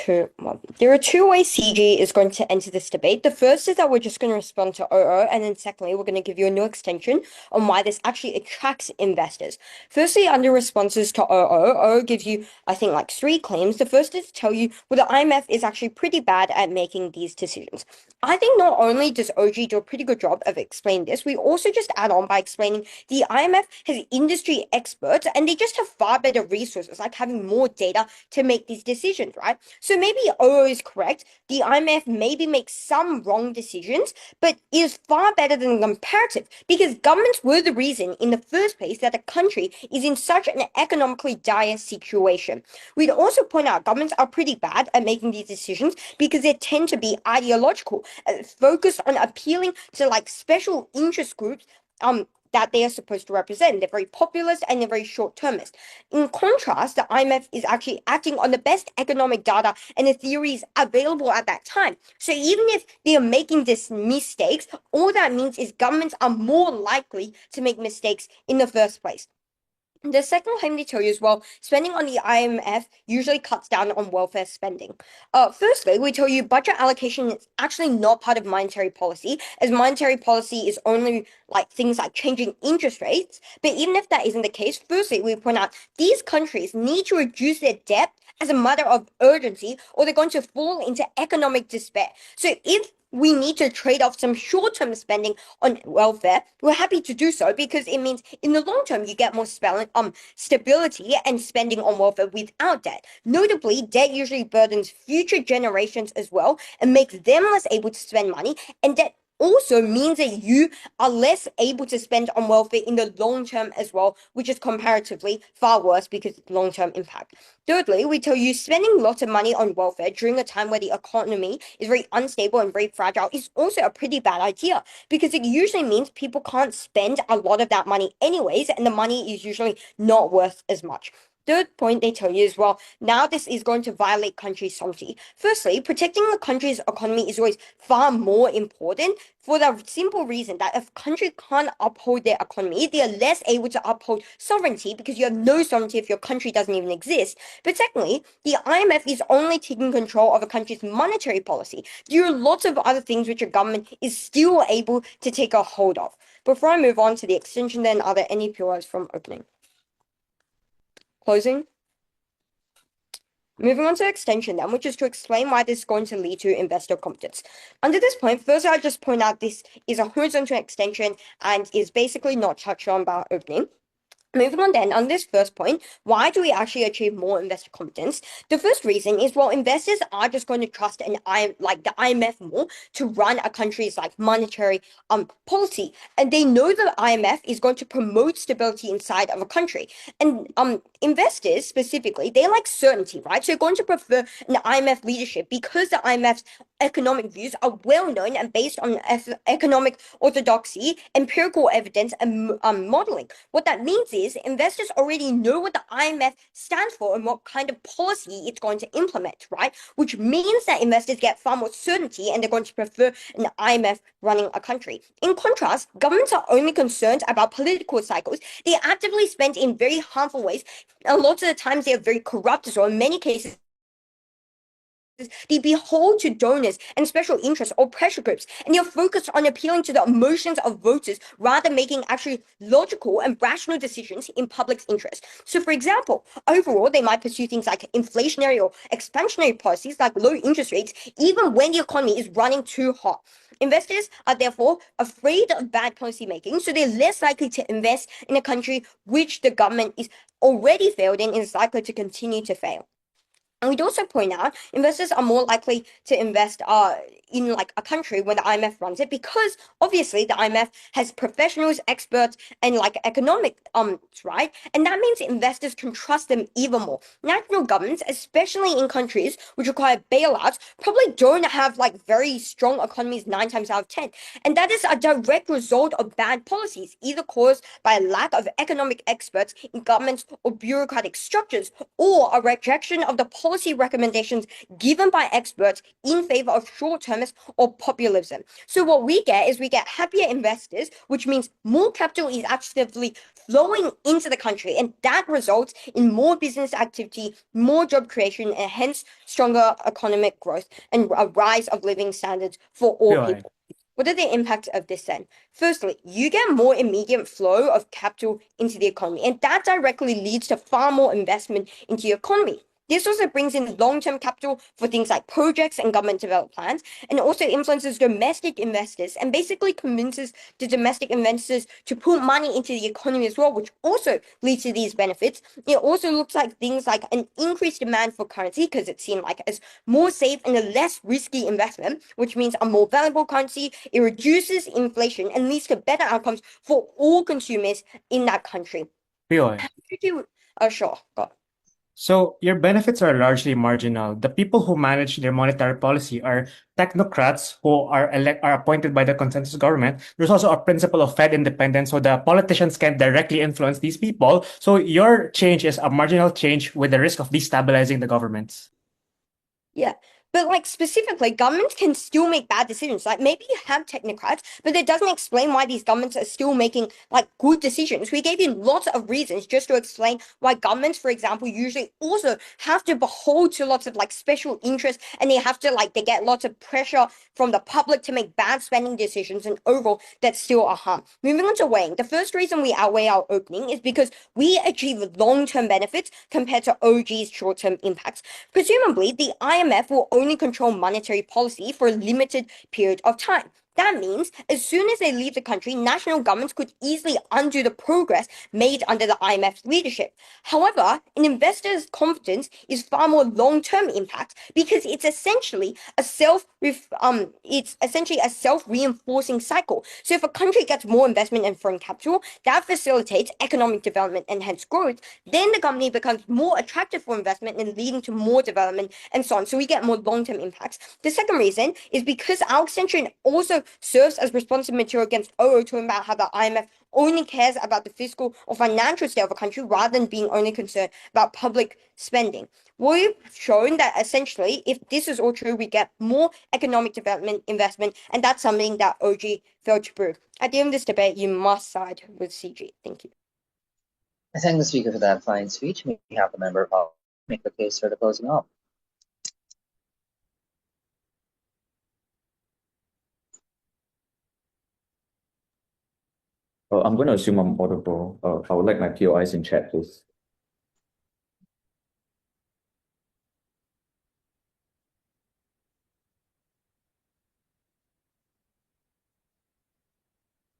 There are two ways CG is going to enter this debate. The first is that we're just going to respond to OO, and then secondly, we're going to give you a new extension on why this actually attracts investors. Firstly, under responses to OO gives you, I think, like 3 claims. The first is to tell you, well, the IMF is actually pretty bad at making these decisions. I think not only does OG do a pretty good job of explaining this, we also just add on by explaining the IMF has industry experts and they just have far better resources, like having more data to make these decisions, right? So maybe OO is correct. The IMF maybe makes some wrong decisions, but is far better than comparative because governments were the reason in the first place that the country is in such an economically dire situation. We'd also point out governments are pretty bad at making these decisions because they tend to be ideological, focused on appealing to like special interest groups that they are supposed to represent. They're very populist and they're very short-termist. In contrast, the IMF is actually acting on the best economic data and the theories available at that time. So even if they are making these mistakes, all that means is governments are more likely to make mistakes in the first place. The second claim they tell you is, well, spending on the IMF usually cuts down on welfare spending. Firstly, we tell you budget allocation is actually not part of monetary policy, as monetary policy is only like things like changing interest rates. But even if that isn't the case, firstly, we point out these countries need to reduce their debt as a matter of urgency, or they're going to fall into economic despair. So if we need to trade off some short-term spending on welfare, we're happy to do so because it means in the long term you get more stability and spending on welfare without debt. Notably, debt usually burdens future generations as well and makes them less able to spend money, and debt also means that you are less able to spend on welfare in the long term as well, which is comparatively far worse because of long-term impact. Thirdly, we tell you spending lots of money on welfare during a time where the economy is very unstable and very fragile is also a pretty bad idea because it usually means people can't spend a lot of that money anyways, and the money is usually not worth as much. Third point they tell you is, well, now this is going to violate country sovereignty. Firstly, protecting the country's economy is always far more important for the simple reason that if a country can't uphold their economy, they are less able to uphold sovereignty because you have no sovereignty if your country doesn't even exist. But secondly, the IMF is only taking control of a country's monetary policy. There are lots of other things which a government is still able to take a hold of. Before I move on to the extension, then, are there any POIs from opening? Closing? Moving on to extension then, which is to explain why this is going to lead to investor confidence. Under this point, first I'll just point out this is a horizontal extension and is basically not touched on by opening. Moving on then, on this first point, why do we actually achieve more investor confidence? The first reason is, well, investors are just going to trust the IMF more to run a country's like monetary policy, and they know the IMF is going to promote stability inside of a country. And investors specifically, they like certainty, right? So they're going to prefer an IMF leadership because the IMF's economic views are well known and based on economic orthodoxy, empirical evidence, and modeling. What that means is investors already know what the IMF stands for and what kind of policy it's going to implement, right? Which means that investors get far more certainty and they're going to prefer an IMF running a country. In contrast, governments are only concerned about political cycles. They actively spend in very harmful ways. A lot of the times they are very corrupt as well. In many cases, they behold to donors and special interests or pressure groups, and they're focused on appealing to the emotions of voters rather than making actually logical and rational decisions in public's interest. So, for example, overall, they might pursue things like inflationary or expansionary policies like low interest rates, even when the economy is running too hot. Investors are therefore afraid of bad policy making, so they're less likely to invest in a country which the government is already failed in and is likely to continue to fail. And we'd also point out investors are more likely to invest in like a country when the IMF runs it because obviously the IMF has professionals, experts, and like economic right? And that means investors can trust them even more. National governments, especially in countries which require bailouts, probably don't have like very strong economies 9 times out of 10. And that is a direct result of bad policies, either caused by a lack of economic experts in governments or bureaucratic structures, or a rejection of the policy recommendations given by experts in favor of short-termist or populism. So what we get is we get happier investors, which means more capital is actively flowing into the country, and that results in more business activity, more job creation, and hence stronger economic growth and a rise of living standards for all Right. people. What are the impacts of this then? Firstly, you get more immediate flow of capital into the economy, and that directly leads to far more investment into the economy. This also brings in long-term capital for things like projects and government development plans, and also influences domestic investors and basically convinces the domestic investors to put money into the economy as well, which also leads to these benefits. It also looks like things like an increased demand for currency because it seemed like as more safe and a less risky investment, which means a more valuable currency. It reduces inflation and leads to better outcomes for all consumers in that country. Pioy. How did you? Sure. Go. So your benefits are largely marginal. The people who manage their monetary policy are technocrats who are appointed by the consensus government. There's also a principle of Fed independence, so the politicians can directly influence these people. So your change is a marginal change with the risk of destabilizing the governments. Yeah. But like specifically, governments can still make bad decisions. Like maybe you have technocrats, but it doesn't explain why these governments are still making like good decisions. We gave you lots of reasons just to explain why governments, for example, usually also have to behold to lots of like special interests, and they have to they get lots of pressure from the public to make bad spending decisions, and overall that's still a harm. Moving on to weighing. The first reason we outweigh our opening is because we achieve long-term benefits compared to OG's short-term impacts. Presumably, the IMF will only control monetary policy for a limited period of time. That means as soon as they leave the country, national governments could easily undo the progress made under the IMF's leadership. However, an investor's confidence is far more long-term impact because it's essentially a self-reinforcing cycle. So if a country gets more investment in foreign capital, that facilitates economic development and hence growth, then the company becomes more attractive for investment and leading to more development and so on. So we get more long-term impacts. The second reason is because our extension also serves as responsive material against OO, talking about how the IMF only cares about the fiscal or financial state of a country rather than being only concerned about public spending. We've shown that essentially, if this is all true, we get more economic development investment, and that's something that OG failed to prove. At the end of this debate, you must side with CG. Thank you. I thank the speaker for that fine speech. May we have the member of make the case for the closing up. I'm going to assume I'm audible. I would like my POIs in chat, please.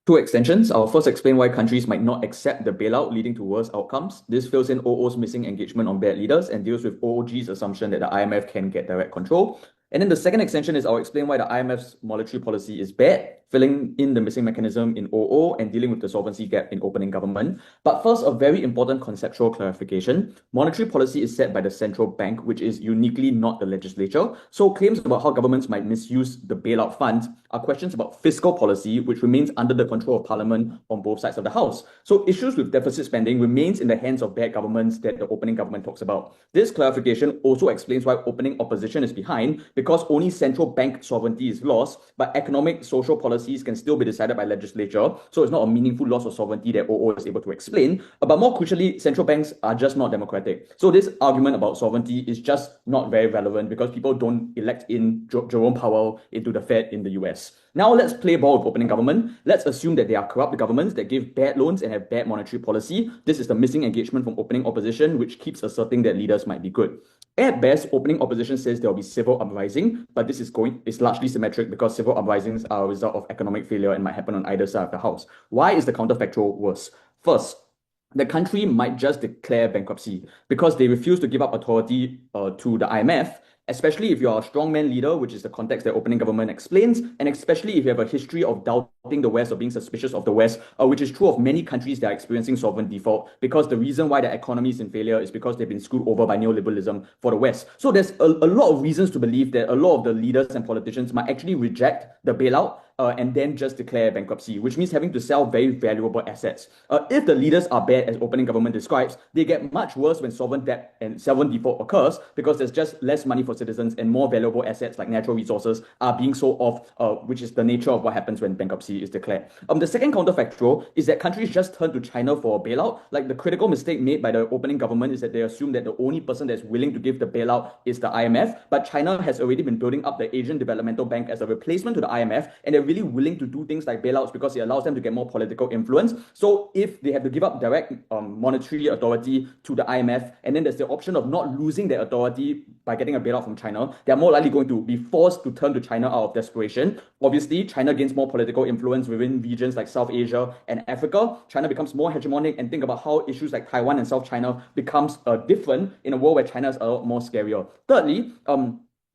Two extensions. I'll first explain why countries might not accept the bailout, leading to worse outcomes. This fills in OO's missing engagement on bad leaders and deals with OOG's assumption that the IMF can get direct control. And then the second extension is I'll explain why the IMF's monetary policy is bad, filling in the missing mechanism in OO and dealing with the solvency gap in opening government. But first, a very important conceptual clarification. Monetary policy is set by the central bank, which is uniquely not the legislature. So claims about how governments might misuse the bailout funds are questions about fiscal policy, which remains under the control of parliament on both sides of the house. So issues with deficit spending remains in the hands of bad governments that the opening government talks about. This clarification also explains why opening opposition is behind, because only central bank sovereignty is lost, but economic social policies can still be decided by legislature. So it's not a meaningful loss of sovereignty that OO is able to explain. But more crucially, central banks are just not democratic. So this argument about sovereignty is just not very relevant because people don't elect in Jerome Powell into the Fed in the US. Now let's play ball with opening government. Let's assume that they are corrupt governments that give bad loans and have bad monetary policy. This is the missing engagement from opening opposition, which keeps asserting that leaders might be good. At best, opening opposition says there will be civil uprising, but this is largely symmetric because civil uprisings are a result of economic failure and might happen on either side of the house. Why is the counterfactual worse? First, the country might just declare bankruptcy because they refuse to give up authority to the IMF, especially if you're a strongman leader, which is the context that opening government explains, and especially if you have a history of doubting the West or being suspicious of the West, which is true of many countries that are experiencing sovereign default, because the reason why their economy is in failure is because they've been screwed over by neoliberalism for the West. So there's a lot of reasons to believe that a lot of the leaders and politicians might actually reject the bailout and then just declare bankruptcy, which means having to sell very valuable assets. If the leaders are bad, as opening government describes, they get much worse when sovereign debt and sovereign default occurs, because there's just less money for citizens and more valuable assets like natural resources are being sold off, which is the nature of what happens when bankruptcy is declared. The second counterfactual is that countries just turn to China for a bailout. Like, the critical mistake made by the opening government is that they assume that the only person that's willing to give the bailout is the IMF, but China has already been building up the Asian Developmental Bank as a replacement to the IMF, and they're really willing to do things like bailouts because it allows them to get more political influence. So if they have to give up direct monetary authority to the IMF, and then there's the option of not losing their authority by getting a bailout from China, they're more likely going to be forced to turn to China out of desperation. Obviously, China gains more political influence within regions like South Asia and Africa. China becomes more hegemonic, and think about how issues like Taiwan and South China becomes different in a world where China is a lot more scarier. Thirdly,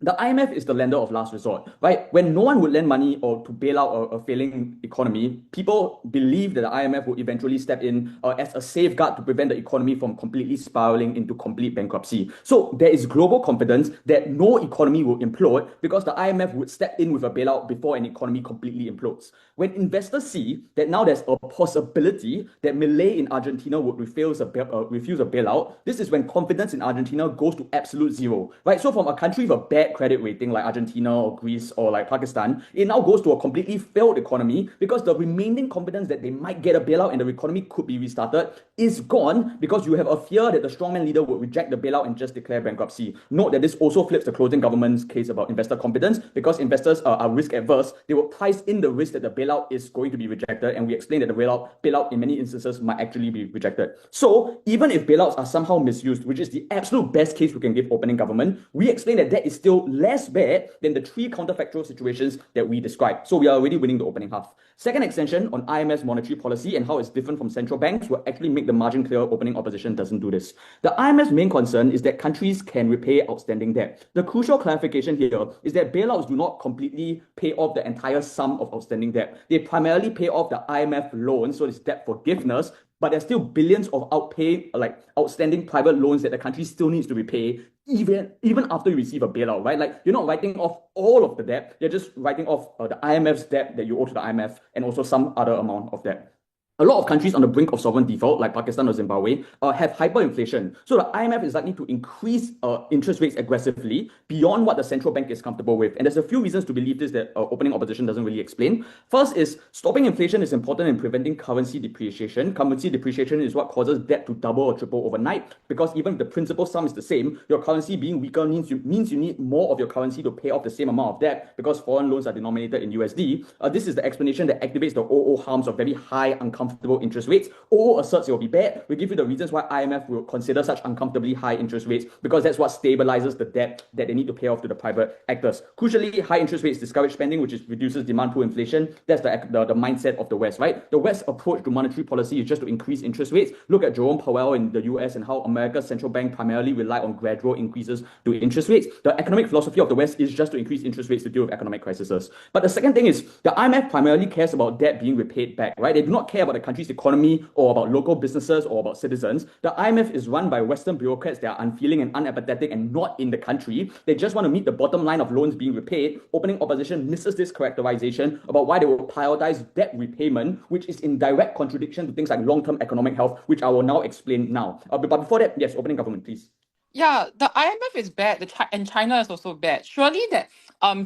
the IMF is the lender of last resort, right? When no one would lend money or to bail out a failing economy, people believe that the IMF will eventually step in as a safeguard to prevent the economy from completely spiraling into complete bankruptcy. So there is global confidence that no economy will implode because the IMF would step in with a bailout before an economy completely implodes. When investors see that now there's a possibility that Milei in Argentina would refuse a bailout, this is when confidence in Argentina goes to absolute zero, right? So from a country with a bad credit rating like Argentina or Greece or like Pakistan, it now goes to a completely failed economy because the remaining confidence that they might get a bailout and the economy could be restarted is gone, because you have a fear that the strongman leader would reject the bailout and just declare bankruptcy. Note that this also flips the closing government's case about investor confidence, because investors are risk adverse. They will price in the risk that the bailout is going to be rejected, and we explained that the bailout in many instances might actually be rejected. So even if bailouts are somehow misused, which is the absolute best case we can give opening government, we explain that that is still less bad than the three counterfactual situations that we described. So we are already winning the opening half. Second extension on IMF's monetary policy and how it's different from central banks will actually make the margin clear opening opposition doesn't do this. The IMF's main concern is that countries can repay outstanding debt. The crucial clarification here is that bailouts do not completely pay off the entire sum of outstanding debt. They primarily pay off the IMF loan, so it's debt forgiveness, but there's still billions of outstanding private loans that the country still needs to repay even after you receive a bailout, right? Like, you're not writing off all of the debt, you're just writing off the IMF's debt that you owe to the IMF and also some other amount of debt. A lot of countries on the brink of sovereign default, like Pakistan or Zimbabwe, have hyperinflation. So the IMF is likely to increase interest rates aggressively beyond what the central bank is comfortable with. And there's a few reasons to believe this that opening opposition doesn't really explain. First is stopping inflation is important in preventing currency depreciation. Currency depreciation is what causes debt to double or triple overnight, because even if the principal sum is the same, your currency being weaker means you need more of your currency to pay off the same amount of debt, because foreign loans are denominated in USD. This is the explanation that activates the OO harms of very high, uncomfortable interest rates. OO asserts it will be bad. We give you the reasons why IMF will consider such uncomfortably high interest rates, because that's what stabilizes the debt that they need to pay off to the private actors. Crucially, high interest rates discourage spending, which reduces demand through inflation. That's the mindset of the West, right? The West's approach to monetary policy is just to increase interest rates. Look at Jerome Powell in the US and how America's central bank primarily rely on gradual increases to interest rates. The economic philosophy of the West is just to increase interest rates to deal with economic crises. But the second thing is the IMF primarily cares about debt being repaid back, right? They do not care about the country's economy or about local businesses or about citizens. The IMF is run by Western bureaucrats that are unfeeling and unempathetic and not in the country. They just want to meet the bottom line of loans being repaid. Opening opposition misses this characterization about why they will prioritize debt repayment, which is in direct contradiction to things like long-term economic health, which I will now explain now. But before that, yes, opening government, please. Yeah, the IMF is bad, and China is also bad. Surely that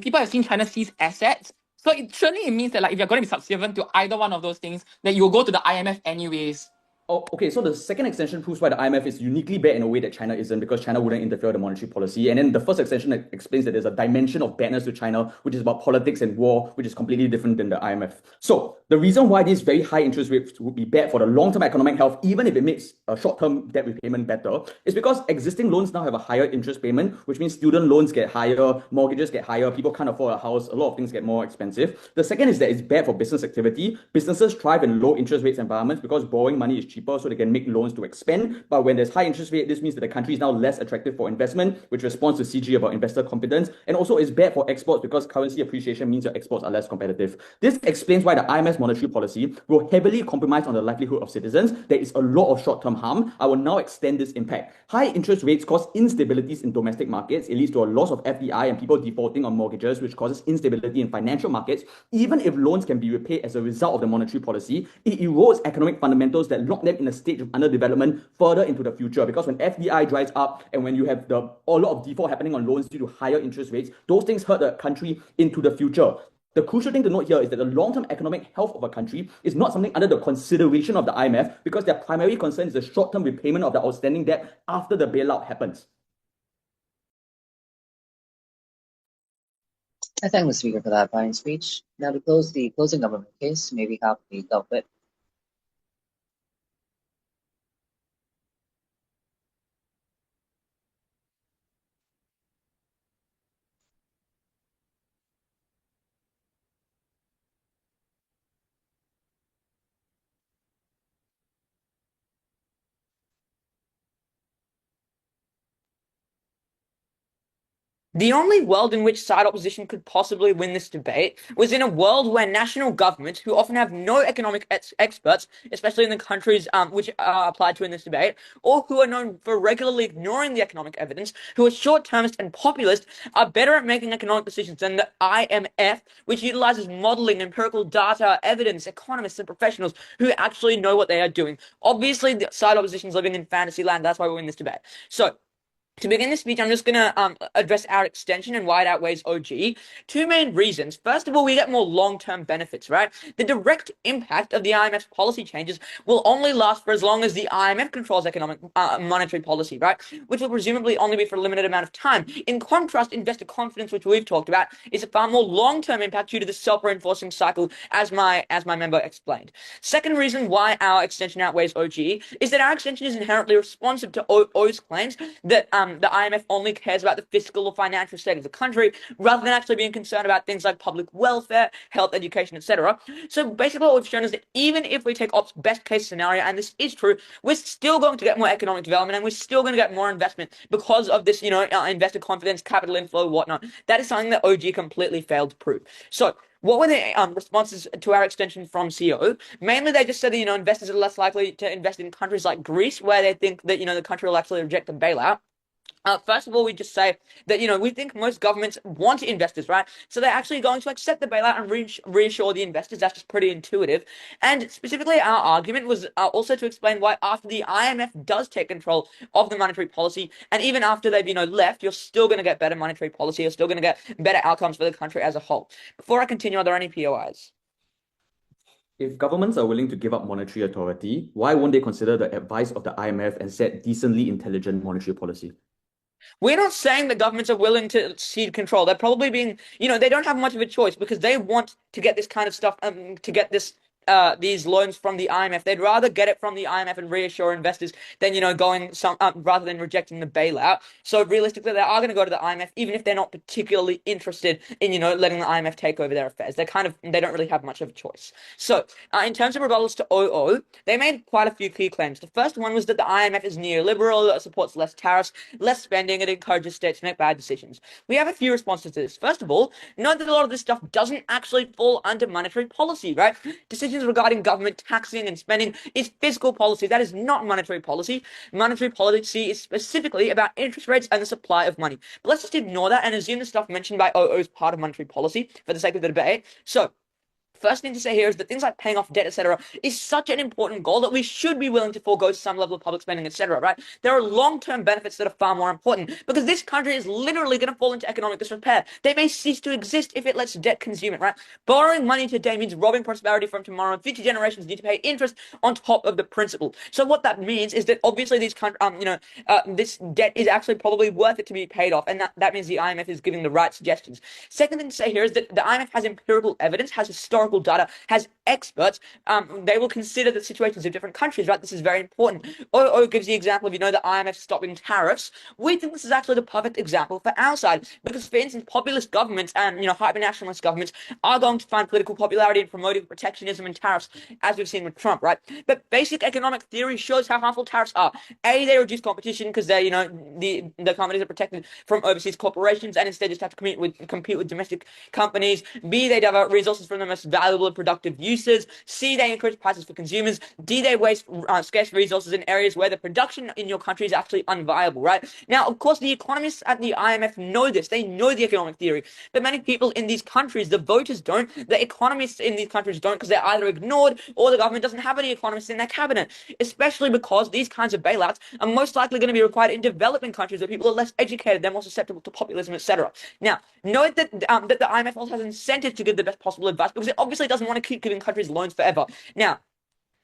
people have seen China seize assets. So surely it means that, like, if you're going to be subservient to either one of those things, that you'll go to the IMF anyways. Oh, okay, so the second extension proves why the IMF is uniquely bad in a way that China isn't, because China wouldn't interfere with the monetary policy. And then the first extension explains that there's a dimension of badness to China, which is about politics and war, which is completely different than the IMF. So the reason why these very high interest rates would be bad for the long-term economic health, even if it makes a short-term debt repayment better, is because existing loans now have a higher interest payment, which means student loans get higher, mortgages get higher, people can't afford a house, a lot of things get more expensive. The second is that it's bad for business activity. Businesses thrive in low interest rates environments because borrowing money is cheaper so they can make loans to expand. But when there's high interest rate, this means that the country is now less attractive for investment, which responds to CG about investor confidence, and also is bad for exports because currency appreciation means your exports are less competitive. This explains why the IMF's monetary policy will heavily compromise on the livelihood of citizens. There is a lot of short-term harm. I will now extend this impact. High interest rates cause instabilities in domestic markets. It leads to a loss of FDI and people defaulting on mortgages, which causes instability in financial markets. Even if loans can be repaid as a result of the monetary policy, it erodes economic fundamentals that lock them in a stage of underdevelopment further into the future. Because when FDI dries up and when you have a lot of default happening on loans due to higher interest rates, those things hurt the country into the future. The crucial thing to note here is that the long-term economic health of a country is not something under the consideration of the IMF because their primary concern is the short-term repayment of the outstanding debt after the bailout happens. I thank the speaker for that fine speech. Now to close the closing government case, may we have the culprit? The only world in which side opposition could possibly win this debate was in a world where national governments, who often have no economic experts, especially in the countries which are applied to in this debate, or who are known for regularly ignoring the economic evidence, who are short-termist and populist, are better at making economic decisions than the IMF, which utilizes modeling, empirical data, evidence, economists and professionals who actually know what they are doing. Obviously, the side opposition is living in fantasy land. That's why we win this debate. So, to begin this speech, I'm just going to address our extension and why it outweighs OG. Two main reasons. First of all, we get more long-term benefits, right? The direct impact of the IMF's policy changes will only last for as long as the IMF controls economic monetary policy, right? Which will presumably only be for a limited amount of time. In contrast, investor confidence, which we've talked about, is a far more long-term impact due to the self-reinforcing cycle, as my member explained. Second reason why our extension outweighs OG is that our extension is inherently responsive to O's claims that the IMF only cares about the fiscal or financial state of the country rather than actually being concerned about things like public welfare, health, education, etc. So basically what we've shown is that even if we take OP's best case scenario, and this is true, we're still going to get more economic development and we're still going to get more investment because of this, investor confidence, capital inflow, whatnot. That is something that OG completely failed to prove. So what were the responses to our extension from CO? Mainly, they just said that, investors are less likely to invest in countries like Greece, where they think that, the country will actually reject the bailout. First of all, we just say that, we think most governments want investors, right? So they're actually going to accept the bailout and reassure the investors. That's just pretty intuitive. And specifically, our argument was also to explain why after the IMF does take control of the monetary policy, and even after they've, left, you're still going to get better monetary policy. You're still going to get better outcomes for the country as a whole. Before I continue, are there any POIs? If governments are willing to give up monetary authority, why won't they consider the advice of the IMF and set decently intelligent monetary policy? We're not saying that governments are willing to cede control. They're probably being, they don't have much of a choice because they want to get this kind of stuff, to get these loans from the IMF. They'd rather get it from the IMF and reassure investors than, going rather than rejecting the bailout. So realistically, they are going to go to the IMF, even if they're not particularly interested in, letting the IMF take over their affairs. They don't really have much of a choice. So in terms of rebuttals to OO, they made quite a few key claims. The first one was that the IMF is neoliberal, supports less tariffs, less spending, and encourages states to make bad decisions. We have a few responses to this. First of all, note that a lot of this stuff doesn't actually fall under monetary policy, right? Decisions regarding government taxing and spending is fiscal policy. That is not monetary policy. Monetary policy is specifically about interest rates and the supply of money. But let's just ignore that and assume the stuff mentioned by OO is part of monetary policy for the sake of the debate. So, first thing to say here is that things like paying off debt, etc., is such an important goal that we should be willing to forego some level of public spending, etc., right? There are long-term benefits that are far more important because this country is literally going to fall into economic disrepair. They may cease to exist if it lets debt consume it, right? Borrowing money today means robbing prosperity from tomorrow, and future generations need to pay interest on top of the principal. So what that means is that obviously these this debt is actually probably worth it to be paid off, and that means the IMF is giving the right suggestions. Second thing to say here is that the IMF has empirical evidence, has historical data, has experts, they will consider the situations of different countries, right? This is very important. OO gives the example of, the IMF stopping tariffs. We think this is actually the perfect example for our side, because, for instance, populist governments and, hyper-nationalist governments are going to find political popularity in promoting protectionism and tariffs, as we've seen with Trump, right? But basic economic theory shows how harmful tariffs are. A, they reduce competition because they, the companies are protected from overseas corporations and instead just have to compete with domestic companies. B, they divert resources from the most valuable and productive uses. C, they increase prices for consumers. D, they waste scarce resources in areas where the production in your country is actually unviable, right? Now, of course, the economists at the IMF know this. They know the economic theory. But many people in these countries, the voters don't, the economists in these countries don't, because they're either ignored or the government doesn't have any economists in their cabinet, especially because these kinds of bailouts are most likely going to be required in developing countries where people are less educated, they're more susceptible to populism, etc. Now, note that that the IMF also has incentive to give the best possible advice because it obviously doesn't want to keep giving countries loans forever. Now,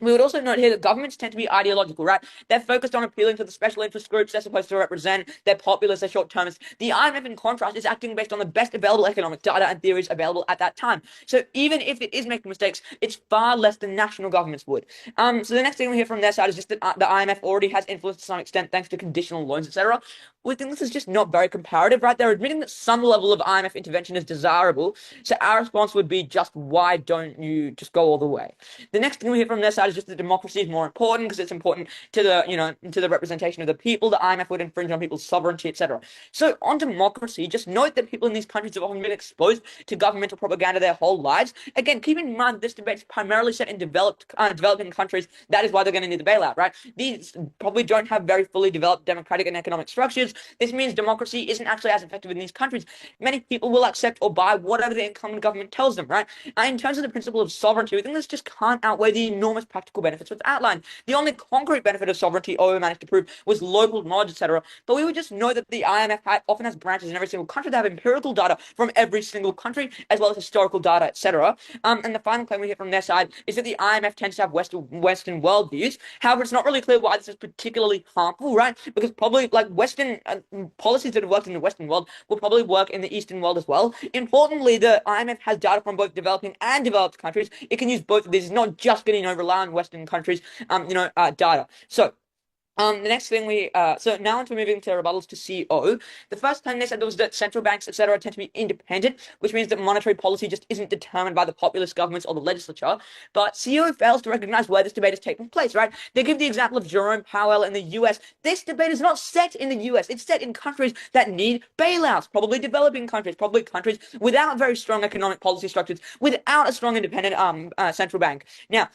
we would also note here that governments tend to be ideological, right? They're focused on appealing to the special interest groups they're supposed to represent. They're populist, they're short-termist. The IMF, in contrast, is acting based on the best available economic data and theories available at that time. So even if it is making mistakes, it's far less than national governments would. So the next thing we hear from their side is just that the IMF already has influence to some extent thanks to conditional loans, etc. We think this is just not very comparative, right? They're admitting that some level of IMF intervention is desirable. So our response would be just, why don't you just go all the way? The next thing we hear from their side is just that democracy is more important because it's important to the, to the representation of the people. The IMF would infringe on people's sovereignty, etc. So on democracy, just note that people in these countries have often been exposed to governmental propaganda their whole lives. Again, keep in mind this debate is primarily set in developing countries. That is why they're going to need the bailout, right? These probably don't have very fully developed democratic and economic structures. This means democracy isn't actually as effective in these countries. Many people will accept or buy whatever the incumbent government tells them, right? And in terms of the principle of sovereignty, we think this just can't outweigh the enormous practical benefits we've outlined. The only concrete benefit of sovereignty OO managed to prove was local knowledge, etc. But we would just know that the IMF often has branches in every single country that have empirical data from every single country, as well as historical data, etc. And the final claim we hear from their side is that the IMF tends to have Western worldviews. However, it's not really clear why this is particularly harmful, right? Because probably like Western policies that have worked in the Western world will probably work in the Eastern world as well. Importantly, the IMF has data from both developing and developed countries. It can use both of these. It's not just going to rely on Western countries, data. So the next thing so now onto moving to rebuttals to CO. The first time they said was that central banks, etc., tend to be independent, which means that monetary policy just isn't determined by the populist governments or the legislature. But CO fails to recognize where this debate is taking place, right? They give the example of Jerome Powell in the US. This debate is not set in the US. It's set in countries that need bailouts, probably developing countries, probably countries without very strong economic policy structures, without a strong independent central bank. Now,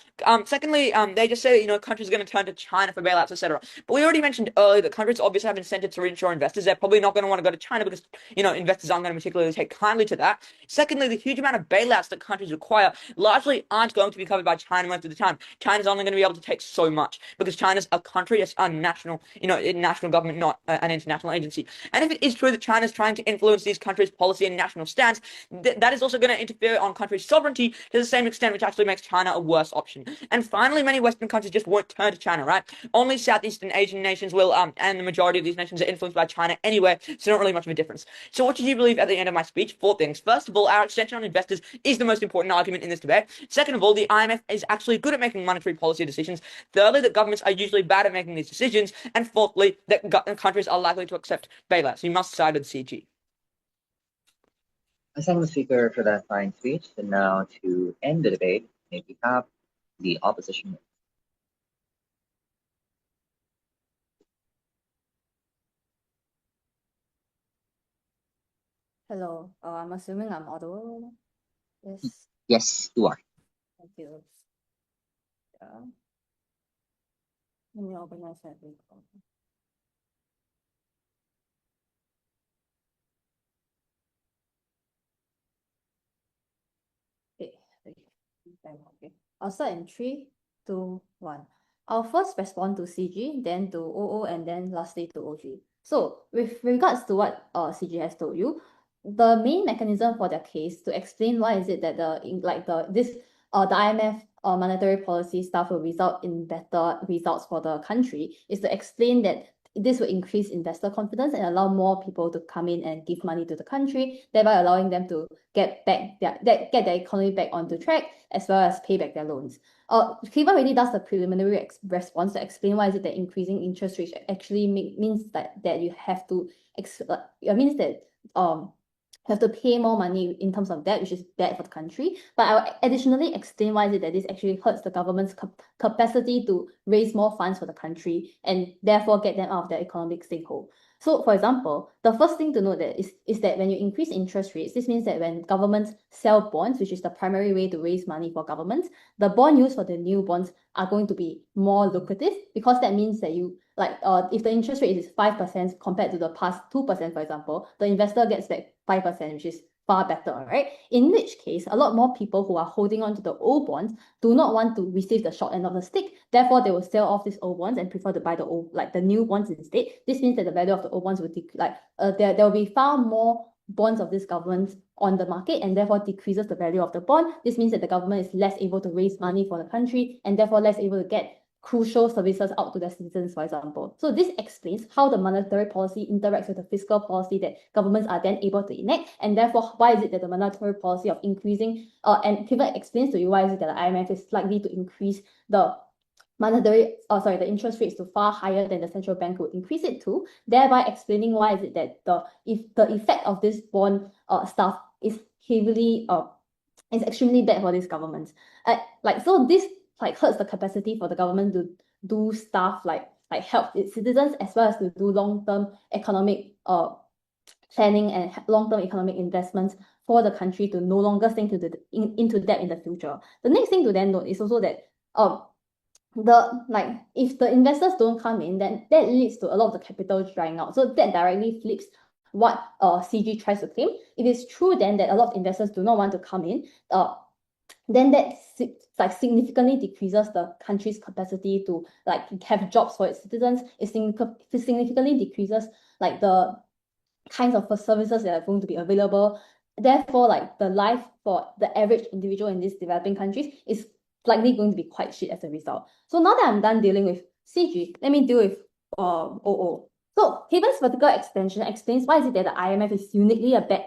secondly, they just say, countries are going to turn to China for bailouts, etc. But we already mentioned earlier that countries obviously have incentive to reinsure investors. They're probably not going to want to go to China because, investors aren't going to particularly take kindly to that. Secondly, the huge amount of bailouts that countries require largely aren't going to be covered by China most of the time. China's only going to be able to take so much because China's a country, it's a national, national government, not an international agency. And if it is true that China's trying to influence these countries' policy and national stance, that is also going to interfere on countries' sovereignty to the same extent, which actually makes China a worse option. And finally, many Western countries just won't turn to China, right? Only Southeastern Asian nations will, and the majority of these nations are influenced by China anyway, so not really much of a difference. So what did you believe at the end of my speech? 4 things. First of all, our extension on investors is the most important argument in this debate. Second of all, the IMF is actually good at making monetary policy decisions. Thirdly, that governments are usually bad at making these decisions. And fourthly, that countries are likely to accept bailouts. You must side with CG. I thank the speaker for that fine speech. And now to end the debate, may we have the opposition. Hello, I'm assuming I'm audible. Yes, Yes, you are. thank you. Yeah. Let me organize everything. Okay. I'll start in 3, 2, 1. I'll first respond to CG, then to OO, and then lastly to OG. So with regards to what CG has told you, the main mechanism for their case to explain why is it that the IMF monetary policy stuff will result in better results for the country is to explain that this will increase investor confidence and allow more people to come in and give money to the country, thereby allowing them to get their economy back onto track, as well as pay back their loans. Cavan really does the preliminary response to explain why is it that increasing interest rates actually means that you have to means that have to pay more money in terms of debt, which is bad for the country. But I'll additionally explain why is it that this actually hurts the government's capacity to raise more funds for the country and therefore get them out of their economic sinkhole. So, for example, the first thing to note that is that when you increase interest rates, this means that when governments sell bonds, which is the primary way to raise money for governments, the bond used for the new bonds are going to be more lucrative, because that means that you if the interest rate is 5% compared to the past 2%, for example, the investor gets back 5%, which is far better, right? In which case, a lot more people who are holding on to the old bonds do not want to receive the short end of the stick. Therefore, they will sell off these old bonds and prefer to buy the new bonds instead. This means that the value of the old bonds will there will be far more bonds of this government on the market, and therefore decreases the value of the bond. This means that the government is less able to raise money for the country and therefore less able to get crucial services out to their citizens, for example. So this explains how the monetary policy interacts with the fiscal policy that governments are then able to enact, and therefore why is it that the monetary policy of increasing and Keat explains to you why is it that the IMF is likely to increase the the interest rates to far higher than the central bank would increase it to, thereby explaining why is it that the effect of this bond stuff is heavily is extremely bad for these governments. So this hurts the capacity for the government to do stuff like help its citizens, as well as to do long-term economic planning and long-term economic investments for the country to no longer sink into debt in the future. The next thing to then note is also that if the investors don't come in, then that leads to a lot of the capital drying out. So that directly flips what CG tries to claim. It is true then that a lot of investors do not want to come in, then that significantly decreases the country's capacity to have jobs for its citizens. It significantly decreases the kinds of services that are going to be available. Therefore, the life for the average individual in these developing countries is likely going to be quite shit as a result. So now that I'm done dealing with CG, let me deal with OO. So Cavan's vertical extension explains why is it that the IMF is uniquely a bad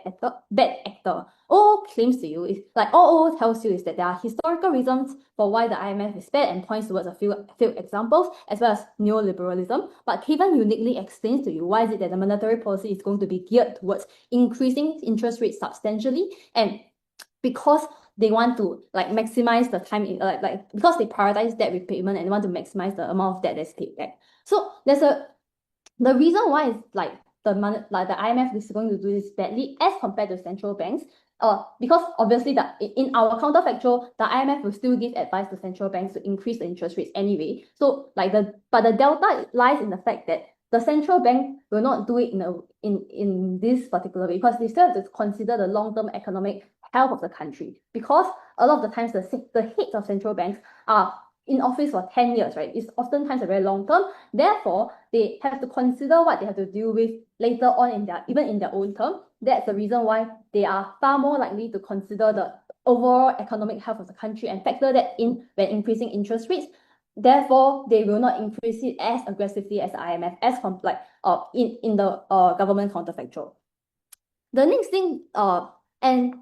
actor. OO claims to you is OO tells you is that there are historical reasons for why the IMF is bad and points towards a few examples, as well as neoliberalism. But Cavan uniquely explains to you why is it that the monetary policy is going to be geared towards increasing interest rates substantially, and because they want to maximize the time because they prioritize debt repayment and want to maximize the amount of debt that's paid back. So the reason why is the IMF is going to do this badly as compared to central banks, because obviously in our counterfactual, the IMF will still give advice to central banks to increase the interest rates anyway. So but the delta lies in the fact that the central bank will not do it in this particular way, because they still have to consider the long-term economic health of the country. Because a lot of the times the heads of central banks are in office for 10 years, right? It's oftentimes a very long term. Therefore, they have to consider what they have to deal with later on even in their own term. That's the reason why they are far more likely to consider the overall economic health of the country and factor that in when increasing interest rates. Therefore, they will not increase it as aggressively as the IMF, in the government counterfactual. The next thing, and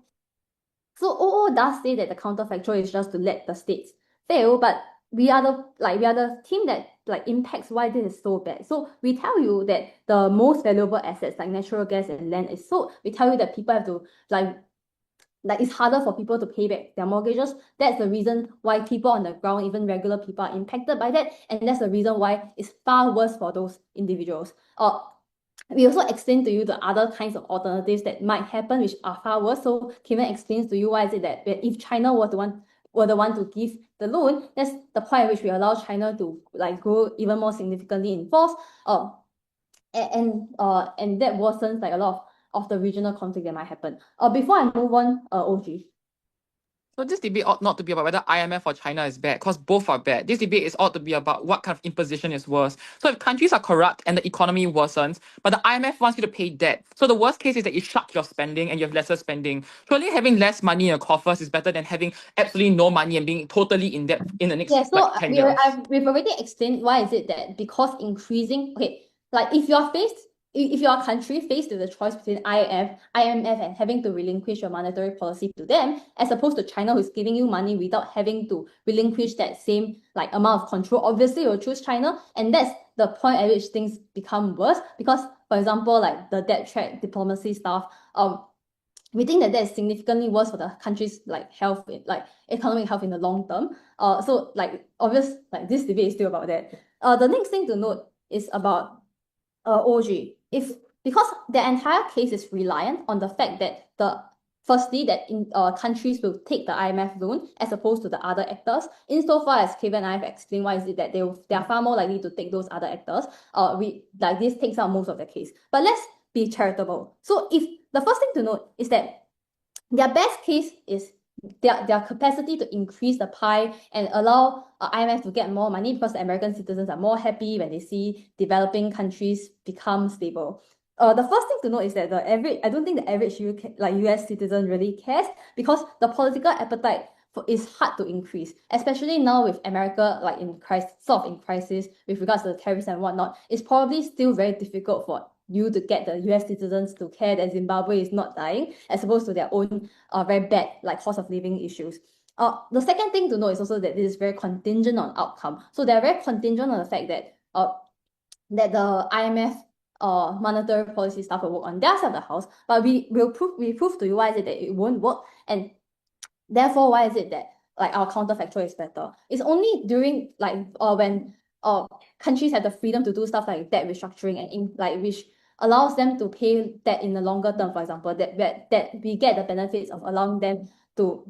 so OO does say that the counterfactual is just to let the states fail, but we are the team that impacts why this is so bad. So we tell you that the most valuable assets like natural gas and land is sold. We tell you that people have to it's harder for people to pay back their mortgages. That's the reason why people on the ground, even regular people, are impacted by that, and that's the reason why it's far worse for those individuals. We also explain to you the other kinds of alternatives that might happen, which are far worse. So Cavan explains to you why is it that if China were the one to give the loan, that's the point at which we allow China to grow even more significantly in force. And that worsens a lot of the regional conflict that might happen. Before I move on, OG. So this debate ought not to be about whether IMF or China is bad, because both are bad. This debate ought to be about what kind of imposition is worse. So if countries are corrupt and the economy worsens, but the IMF wants you to pay debt, so the worst case is that you shut your spending and you have lesser spending. Surely having less money in your coffers is better than having absolutely no money and being totally in debt in the next 10 years. We've already explained why is it that because increasing like if you're a country faced with the choice between IMF and having to relinquish your monetary policy to them, as opposed to China, who's giving you money without having to relinquish that same like amount of control, obviously you'll choose China, and that's the point at which things become worse. Because, for example, like the debt trap diplomacy stuff, we think that is significantly worse for the country's like health, like economic health in the long term. So like obvious, like this debate is still about that. The next thing to note is about OG. Because the entire case is reliant on the fact that firstly that countries will take the IMF loan as opposed to the other actors. Insofar as Cavan and I have explained why is it that they are far more likely to take those other actors. This takes out most of the case. But let's be charitable. So if the first thing to note is that their best case is their capacity to increase the pie and allow IMF to get more money because the American citizens are more happy when they see developing countries become stable. The first thing to note is that I don't think the average US citizen really cares, because the political appetite is hard to increase, especially now with America like in crisis with regards to the tariffs and whatnot. It's probably still very difficult for you to get the US citizens to care that Zimbabwe is not dying, as opposed to their own very bad like cost of living issues. The second thing to know is also that this is very contingent on outcome. So they're very contingent on the fact that the IMF monetary policy stuff will work on their side of the house, but we prove to you why is it that it won't work, and therefore why is it that like our counterfactual is better. It's only during like when countries have the freedom to do stuff like debt restructuring and which allows them to pay debt in the longer term, for example, that we get the benefits of allowing them to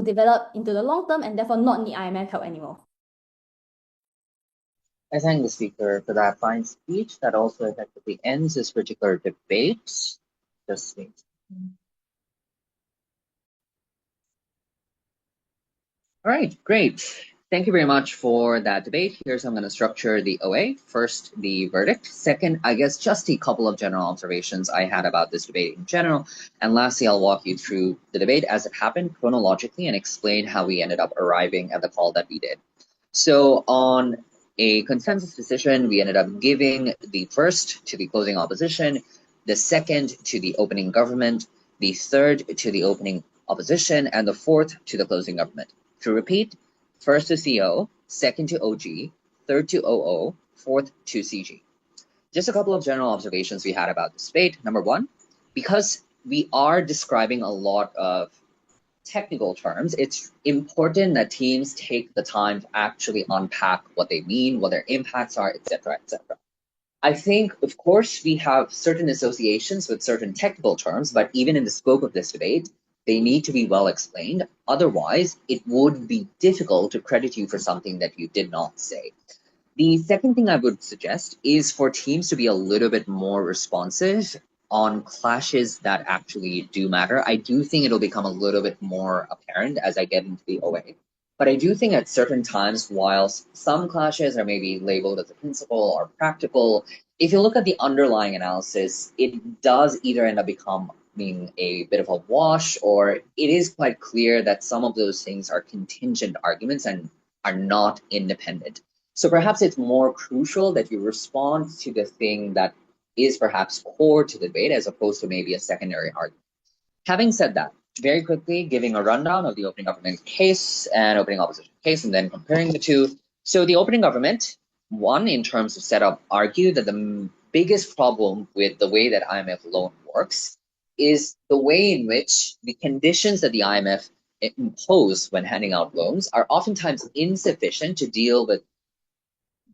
develop into the long term and therefore not need IMF help anymore. I thank the speaker for that fine speech that also effectively ends this particular debate. Just wait. All right, great. Thank you very much for that debate. Here's how I'm going to structure the OA. First, the verdict. Second, I guess just a couple of general observations I had about this debate in general. And lastly, I'll walk you through the debate as it happened chronologically and explain how we ended up arriving at the call that we did. So on a consensus decision, we ended up giving the first to the closing opposition, the second to the opening government, the third to the opening opposition, and the fourth to the closing government. To repeat, first to CO, second to OG, third to OO, fourth to CG. Just a couple of general observations we had about this debate. Number one, because we are describing a lot of technical terms, it's important that teams take the time to actually unpack what they mean, what their impacts are, etc., etc. I think, of course, we have certain associations with certain technical terms, but even in the scope of this debate, they need to be well explained. Otherwise, it would be difficult to credit you for something that you did not say. The second thing I would suggest is for teams to be a little bit more responsive on clashes that actually do matter. I do think it'll become a little bit more apparent as I get into the OA. But I do think at certain times, whilst some clashes are maybe labeled as a principle or practical, if you look at the underlying analysis, it does either end up becoming a bit of a wash, or it is quite clear that some of those things are contingent arguments and are not independent. So perhaps it's more crucial that you respond to the thing that is perhaps core to the debate as opposed to maybe a secondary argument. Having said that, very quickly giving a rundown of the opening government case and opening opposition case and then comparing the two. So the opening government, one, in terms of setup, argued that the biggest problem with the way that IMF loan works is the way in which the conditions that the IMF impose when handing out loans are oftentimes insufficient to deal with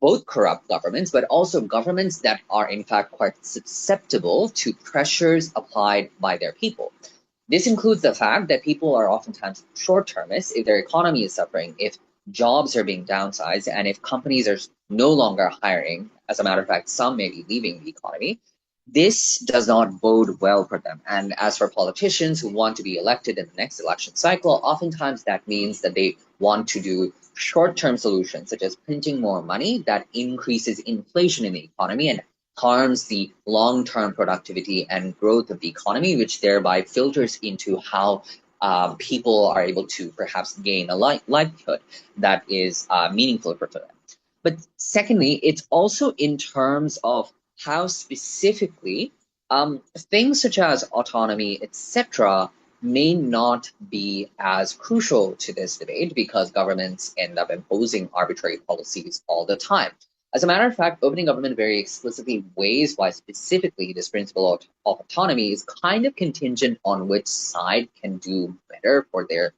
both corrupt governments, but also governments that are in fact quite susceptible to pressures applied by their people. This includes the fact that people are oftentimes short-termists if their economy is suffering, if jobs are being downsized, and if companies are no longer hiring. As a matter of fact, some may be leaving the economy. This does not bode well for them. And as for politicians who want to be elected in the next election cycle, oftentimes that means that they want to do short-term solutions, such as printing more money that increases inflation in the economy and harms the long-term productivity and growth of the economy, which thereby filters into how people are able to perhaps gain a livelihood that is meaningful for them. But secondly, it's also in terms of how specifically things such as autonomy, etc., may not be as crucial to this debate because governments end up imposing arbitrary policies all the time. As a matter of fact, opening government very explicitly weighs why specifically this principle of autonomy is kind of contingent on which side can do better for their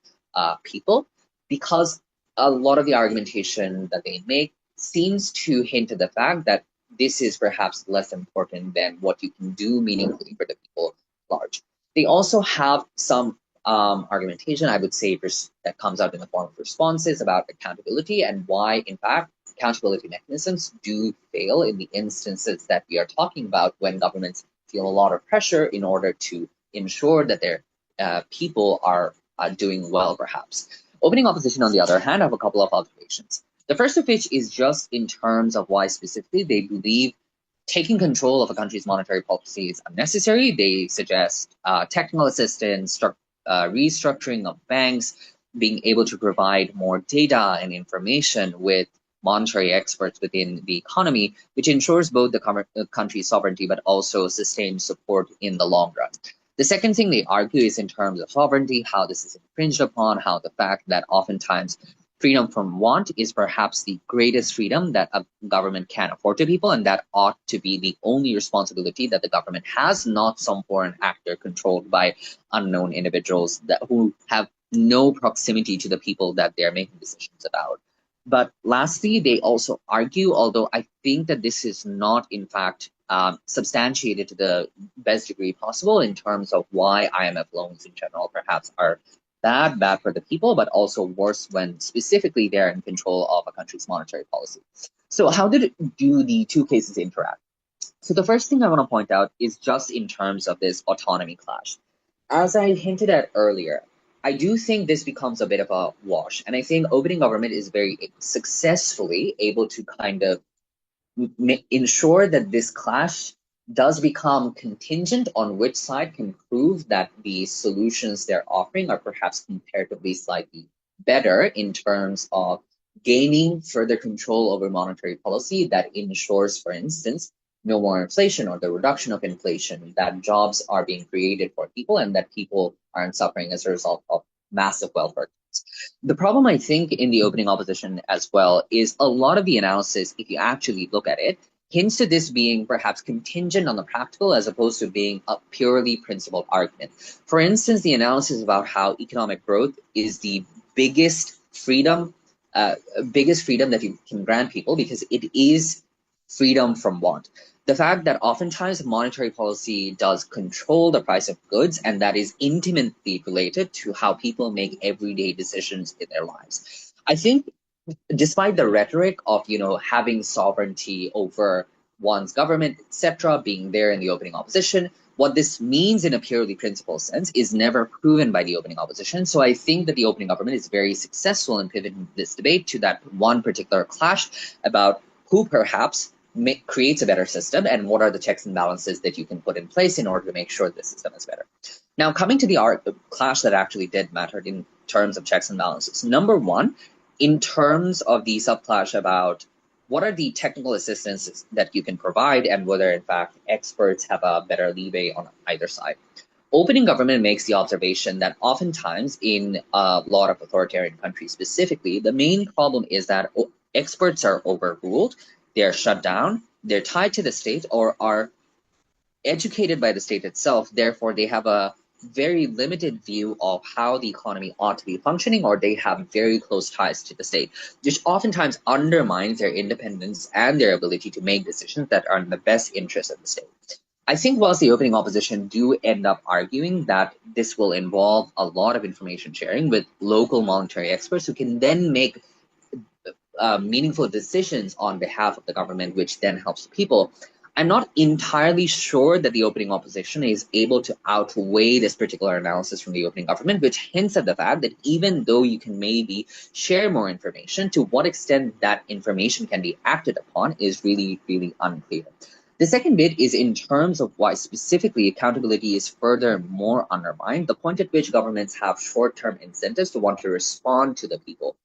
people, because a lot of the argumentation that they make seems to hint at the fact that this is perhaps less important than what you can do meaningfully for the people at large. They also have some argumentation, I would say, that comes out in the form of responses about accountability and why, in fact, accountability mechanisms do fail in the instances that we are talking about when governments feel a lot of pressure in order to ensure that their people are doing well, perhaps. Opening opposition, on the other hand, I have a couple of observations. The first of which is just in terms of why specifically they believe taking control of a country's monetary policy is unnecessary. They suggest technical assistance, restructuring of banks, being able to provide more data and information with monetary experts within the economy, which ensures both the country's sovereignty but also sustained support in the long run. The second thing they argue is in terms of sovereignty, how this is infringed upon, how the fact that oftentimes freedom from want is perhaps the greatest freedom that a government can afford to people, and that ought to be the only responsibility that the government has, not some foreign actor controlled by unknown individuals who have no proximity to the people that they're making decisions about. But lastly, they also argue, although I think that this is not in fact substantiated to the best degree possible in terms of why IMF loans in general perhaps are bad for the people, but also worse when specifically they're in control of a country's monetary policy. So how do the two cases interact? So the first thing I want to point out is just in terms of this autonomy clash. As I hinted at earlier, I do think this becomes a bit of a wash. And I think opening government is very successfully able to kind of ensure that this clash does become contingent on which side can prove that the solutions they're offering are perhaps comparatively slightly better in terms of gaining further control over monetary policy that ensures, for instance, no more inflation or the reduction of inflation, that jobs are being created for people and that people aren't suffering as a result of massive welfare. The problem, I think, in the opening opposition as well is a lot of the analysis, if you actually look at it, hints to this being perhaps contingent on the practical as opposed to being a purely principled argument. For instance, the analysis about how economic growth is the biggest freedom that you can grant people because it is freedom from want. The fact that oftentimes monetary policy does control the price of goods, and that is intimately related to how people make everyday decisions in their lives. I think despite the rhetoric of, having sovereignty over one's government, etc., being there in the opening opposition, what this means in a purely principled sense is never proven by the opening opposition. So I think that the opening government is very successful in pivoting this debate to that one particular clash about who perhaps creates a better system and what are the checks and balances that you can put in place in order to make sure the system is better. Now, coming to the clash that actually did matter in terms of checks and balances. Number one, in terms of the subclash about what are the technical assistances that you can provide and whether, in fact, experts have a better leeway on either side. Opening government makes the observation that oftentimes in a lot of authoritarian countries specifically, the main problem is that experts are overruled, they're shut down, they're tied to the state or are educated by the state itself. Therefore, they have a very limited view of how the economy ought to be functioning, or they have very close ties to the state, which oftentimes undermines their independence and their ability to make decisions that are in the best interest of the state. I think whilst the opening opposition do end up arguing that this will involve a lot of information sharing with local monetary experts who can then make meaningful decisions on behalf of the government, which then helps the people, I'm not entirely sure that the opening opposition is able to outweigh this particular analysis from the opening government, which hints at the fact that even though you can maybe share more information, to what extent that information can be acted upon is really, really unclear. The second bit is in terms of why specifically accountability is further more undermined, the point at which governments have short-term incentives to want to respond to the people.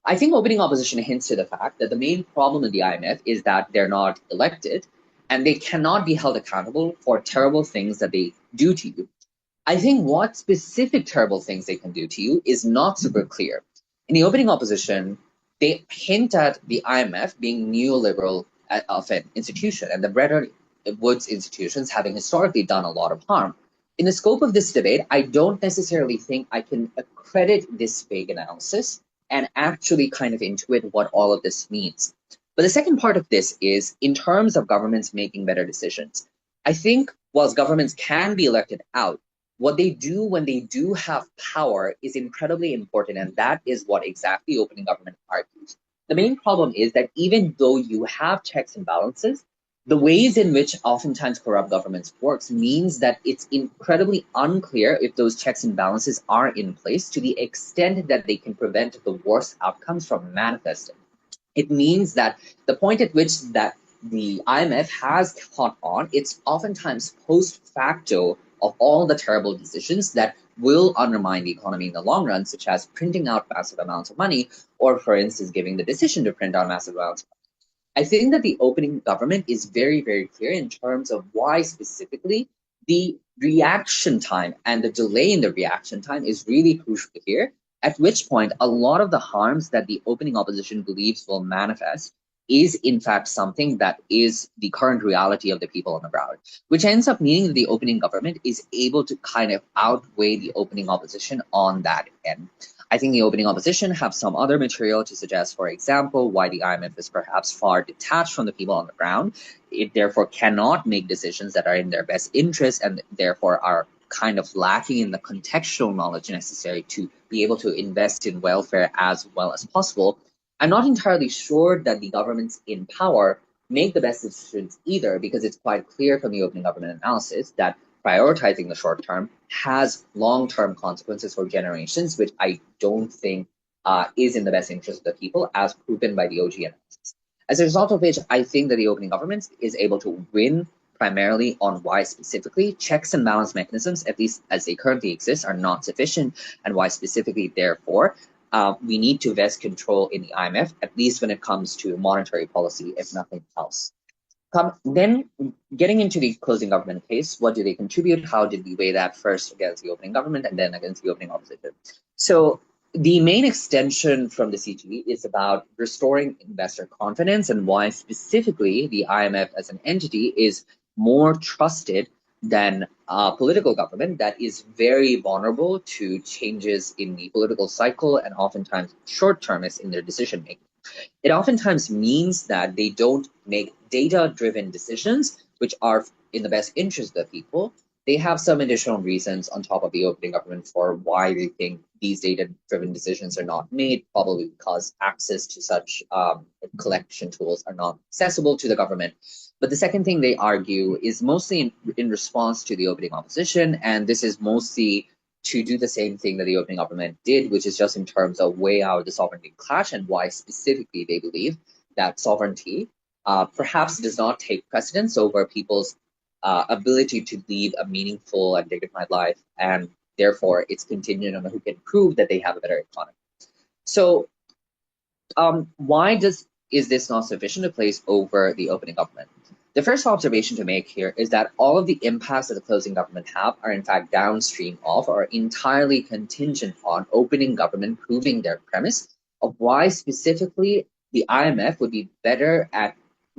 I think opening opposition hints to the fact that the main problem with the IMF is that they're not elected and they cannot be held accountable for terrible things that they do to you. I think what specific terrible things they can do to you is not super clear. In the opening opposition, they hint at the IMF being neoliberal of an institution and the Bretton Woods institutions having historically done a lot of harm. In the scope of this debate, I don't necessarily think I can accredit this vague analysis and actually kind of intuit what all of this means. But the second part of this is in terms of governments making better decisions. I think whilst governments can be elected out, what they do when they do have power is incredibly important, and that is what exactly opening government argues. The main problem is that even though you have checks and balances, the ways in which oftentimes corrupt governments works means that it's incredibly unclear if those checks and balances are in place to the extent that they can prevent the worst outcomes from manifesting. It means that the point at which that the IMF has caught on, it's oftentimes post facto of all the terrible decisions that will undermine the economy in the long run, such as printing out massive amounts of money, or for instance, giving the decision to print out massive amounts of money. I think that the opening government is very, very clear in terms of why specifically the reaction time and the delay in the reaction time is really crucial here, at which point a lot of the harms that the opening opposition believes will manifest is in fact something that is the current reality of the people on the ground, which ends up meaning that the opening government is able to kind of outweigh the opening opposition on that end. I think the opening opposition have some other material to suggest, for example, why the IMF is perhaps far detached from the people on the ground. It therefore cannot make decisions that are in their best interest and therefore are kind of lacking in the contextual knowledge necessary to be able to invest in welfare as well as possible. I'm not entirely sure that the governments in power make the best decisions either, because it's quite clear from the opening government analysis that prioritizing the short term has long-term consequences for generations, which I don't think is in the best interest of the people, as proven by the OG analysis. As a result of which, I think that the opening government is able to win primarily on why specifically checks and balance mechanisms, at least as they currently exist, are not sufficient, and why specifically, therefore, we need to vest control in the IMF, at least when it comes to monetary policy, if nothing else. Then getting into the closing government case, what do they contribute? How did we weigh that first against the opening government and then against the opening opposition? So the main extension from the CGE is about restoring investor confidence and why specifically the IMF as an entity is more trusted than a political government that is very vulnerable to changes in the political cycle and oftentimes short-termist in their decision making. It oftentimes means that they don't make data-driven decisions, which are in the best interest of the people. They have some additional reasons on top of the opening government for why they think these data-driven decisions are not made, probably because access to such collection tools are not accessible to the government. But the second thing they argue is mostly in response to the opening opposition, and this is mostly to do the same thing that the opening government did, which is just in terms of weigh out the sovereignty clash and why specifically they believe that sovereignty perhaps does not take precedence over people's ability to lead a meaningful and dignified life, and therefore it's contingent on who can prove that they have a better economy. So why is this not sufficient to place over the opening government? The first observation to make here is that all of the impacts that the closing government have are in fact downstream of or entirely contingent on opening government proving their premise of why specifically the IMF would be better at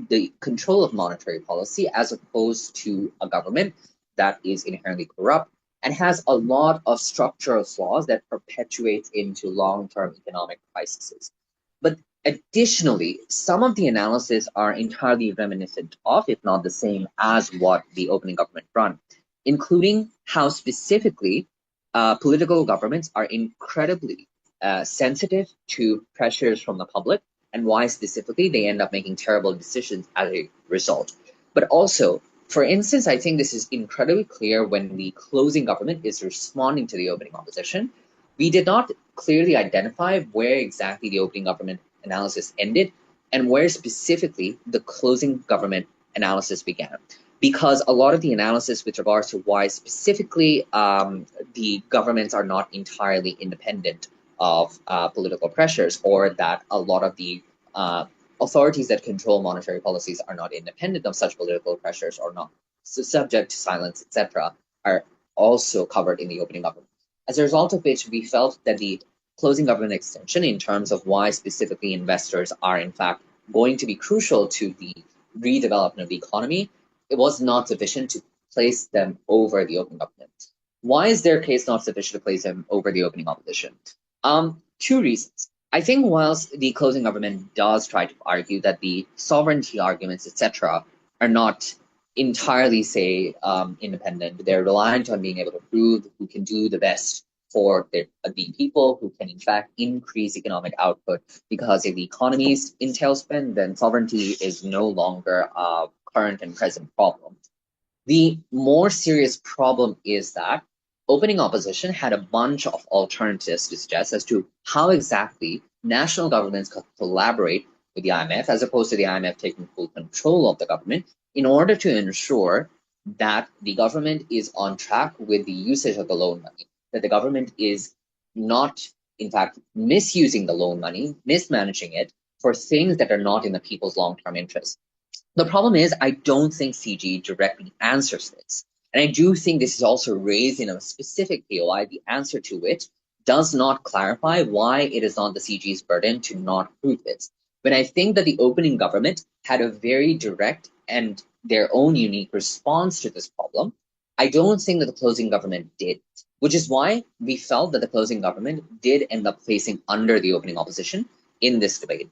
the control of monetary policy as opposed to a government that is inherently corrupt and has a lot of structural flaws that perpetuates into long-term economic crises. But additionally, some of the analysis are entirely reminiscent of, if not the same as what the opening government run, including how specifically political governments are incredibly sensitive to pressures from the public and why specifically they end up making terrible decisions as a result. But also, for instance, I think this is incredibly clear when the closing government is responding to the opening opposition. We did not clearly identify where exactly the opening government analysis ended and where specifically the closing government analysis began, because a lot of the analysis with regards to why specifically the governments are not entirely independent of political pressures, or that a lot of the authorities that control monetary policies are not independent of such political pressures or not subject to silence, etc., are also covered in the opening government. As a result of which, we felt that the closing government extension, in terms of why specifically investors are in fact going to be crucial to the redevelopment of the economy, it was not sufficient to place them over the open government. Why is their case not sufficient to place them over the opening opposition? Two reasons. I think whilst the closing government does try to argue that the sovereignty arguments, etc., are not entirely, say, independent, they're reliant on being able to prove who can do the best for the people, who can in fact increase economic output because if the economy is in tailspin, then sovereignty is no longer a current and present problem. The more serious problem is that opening opposition had a bunch of alternatives to suggest as to how exactly national governments could collaborate with the IMF, as opposed to the IMF taking full control of the government, in order to ensure that the government is on track with the usage of the loan money, that the government is not, in fact, misusing the loan money, mismanaging it for things that are not in the people's long-term interest. The problem is, I don't think CG directly answers this. And I do think this is also raised in a specific POI, the answer to which does not clarify why it is not the CG's burden to not prove this. But I think that the opening government had a very direct and their own unique response to this problem. I don't think that the closing government did, which is why we felt that the closing government did end up placing under the opening opposition in this debate.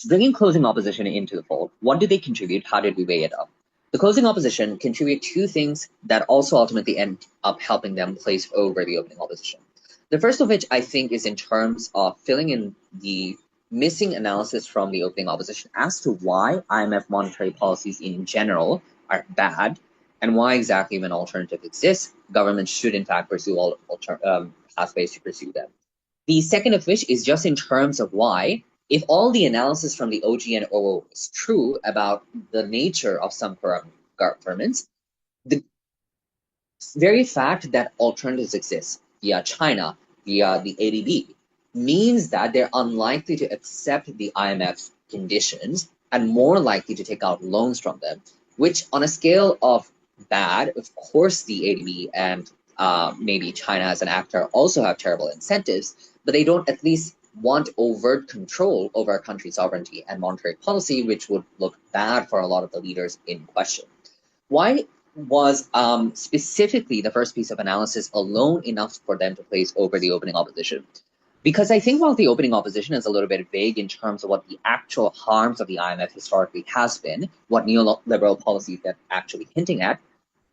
Bringing closing opposition into the fold, what did they contribute? How did we weigh it up? The closing opposition contribute two things that also ultimately end up helping them place over the opening opposition. The first of which I think is in terms of filling in the missing analysis from the opening opposition as to why IMF monetary policies in general are bad, and why exactly when alternative exists, governments should in fact pursue all pathways to pursue them. The second of which is just in terms of why, if all the analysis from the OG and OO is true about the nature of some governments, the very fact that alternatives exist via China, via the ADB, means that they're unlikely to accept the IMF conditions and more likely to take out loans from them, which on a scale of bad, of course the ADB and maybe China as an actor also have terrible incentives, but they don't at least want overt control over a country's sovereignty and monetary policy, which would look bad for a lot of the leaders in question. Why was specifically the first piece of analysis alone enough for them to place over the opening opposition? Because I think while the opening opposition is a little bit vague in terms of what the actual harms of the IMF historically has been, what neoliberal policies they're actually hinting at,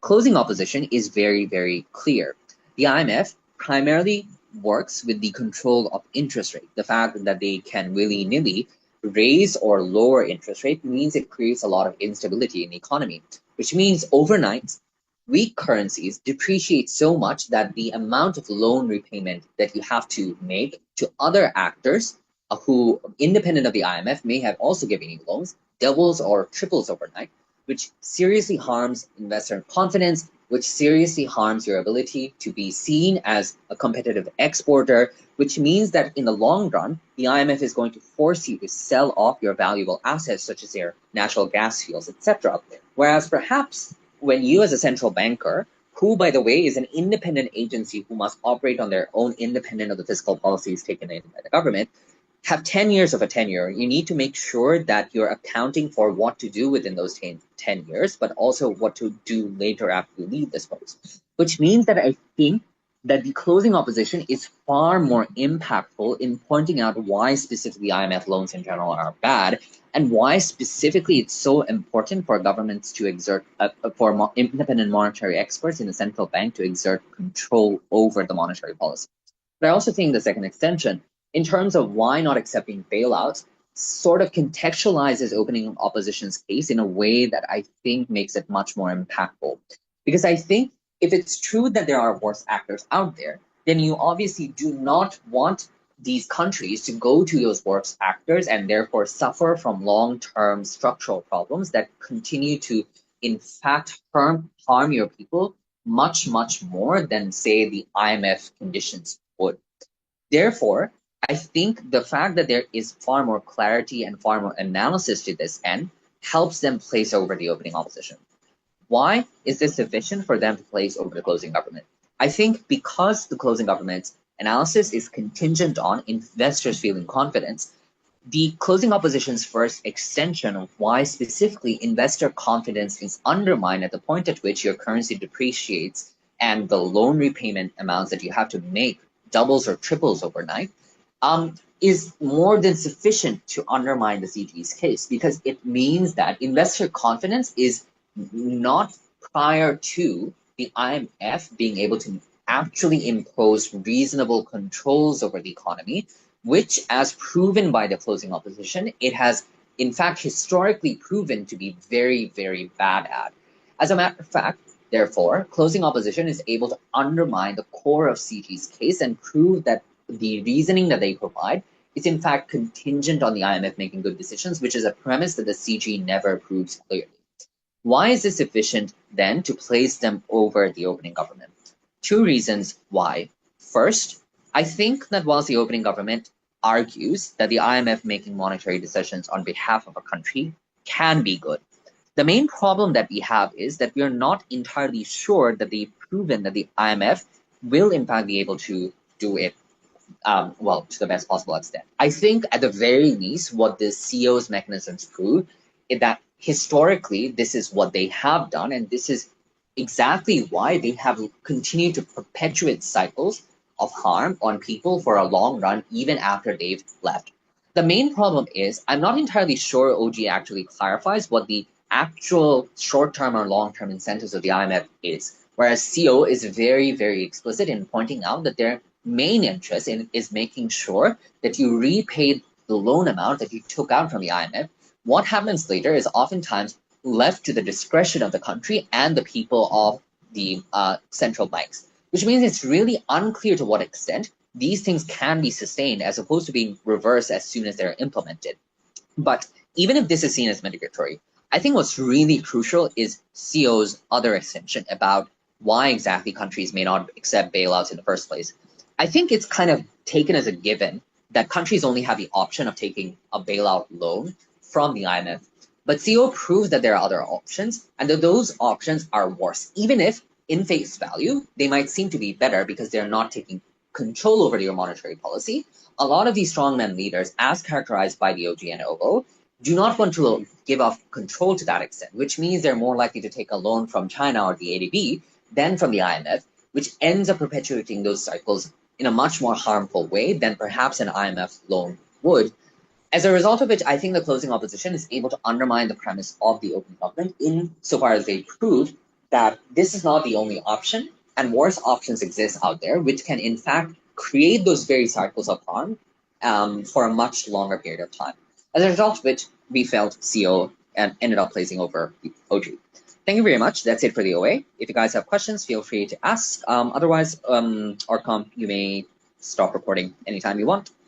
closing opposition is very, very clear. The IMF primarily works with the control of interest rate. The fact that they can willy-nilly raise or lower interest rate means it creates a lot of instability in the economy, which means overnight, weak currencies depreciate so much that the amount of loan repayment that you have to make to other actors who, independent of the IMF, may have also given you loans, doubles or triples overnight, which seriously harms investor confidence, which seriously harms your ability to be seen as a competitive exporter, which means that in the long run, the IMF is going to force you to sell off your valuable assets, such as your natural gas fields, etc. Whereas perhaps when you as a central banker, who, by the way, is an independent agency who must operate on their own independent of the fiscal policies taken in by the government, have 10 years of a tenure, you need to make sure that you're accounting for what to do within those 10 years, but also what to do later after you leave this post. Which means that I think that the closing opposition is far more impactful in pointing out why specifically IMF loans in general are bad, and why specifically it's so important for governments to exert, for independent monetary experts in the central bank to exert control over the monetary policy. But I also think the second extension, in terms of why not accepting bailouts, sort of contextualizes opening opposition's case in a way that I think makes it much more impactful. Because I think if it's true that there are worse actors out there, then you obviously do not want these countries to go to those worse actors and therefore suffer from long-term structural problems that continue to, in fact, harm your people much, much more than, say, the IMF conditions would. Therefore, I think the fact that there is far more clarity and far more analysis to this end helps them place over the opening opposition. Why is this sufficient for them to place over the closing government? I think because the closing government's analysis is contingent on investors feeling confidence, the closing opposition's first extension of why specifically investor confidence is undermined at the point at which your currency depreciates and the loan repayment amounts that you have to make doubles or triples overnight, is more than sufficient to undermine the CG's case, because it means that investor confidence is not prior to the IMF being able to actually impose reasonable controls over the economy, which, as proven by the closing opposition, it has in fact historically proven to be very, very bad at. As a matter of fact, therefore, closing opposition is able to undermine the core of CG's case and prove that the reasoning that they provide is in fact contingent on the IMF making good decisions, which is a premise that the CG never proves clearly. Why is this sufficient then to place them over the opening government? Two reasons why. First, I think that whilst the opening government argues that the IMF making monetary decisions on behalf of a country can be good, the main problem that we have is that we are not entirely sure that they've proven that the IMF will in fact be able to do it well, to the best possible extent. I think at the very least, what the CO's mechanisms prove is that historically, this is what they have done, and this is exactly why they have continued to perpetuate cycles of harm on people for a long run, even after they've left. The main problem is, I'm not entirely sure OG actually clarifies what the actual short-term or long-term incentives of the IMF is, whereas CO is very, very explicit in pointing out that their main interest is making sure that you repay the loan amount that you took out from the IMF. What happens later is oftentimes left to the discretion of the country and the people of the central banks, which means it's really unclear to what extent these things can be sustained as opposed to being reversed as soon as they're implemented. But even if this is seen as mitigatory, I think what's really crucial is CO's other extension about why exactly countries may not accept bailouts in the first place. I think it's kind of taken as a given that countries only have the option of taking a bailout loan from the IMF. But CO proves that there are other options, and that those options are worse, even if in face value, they might seem to be better because they're not taking control over your monetary policy. A lot of these strongman leaders, as characterized by the OG and OO, do not want to give up control to that extent, which means they're more likely to take a loan from China or the ADB than from the IMF, which ends up perpetuating those cycles in a much more harmful way than perhaps an IMF loan would. As a result of which, I think the closing opposition is able to undermine the premise of the open government insofar as they prove that this is not the only option, and worse options exist out there, which can in fact create those very cycles of harm for a much longer period of time. As a result of which, we felt CO and ended up placing over OG. Thank you very much. That's it for the OA. If you guys have questions, feel free to ask. Otherwise, Orcom, you may stop recording anytime you want.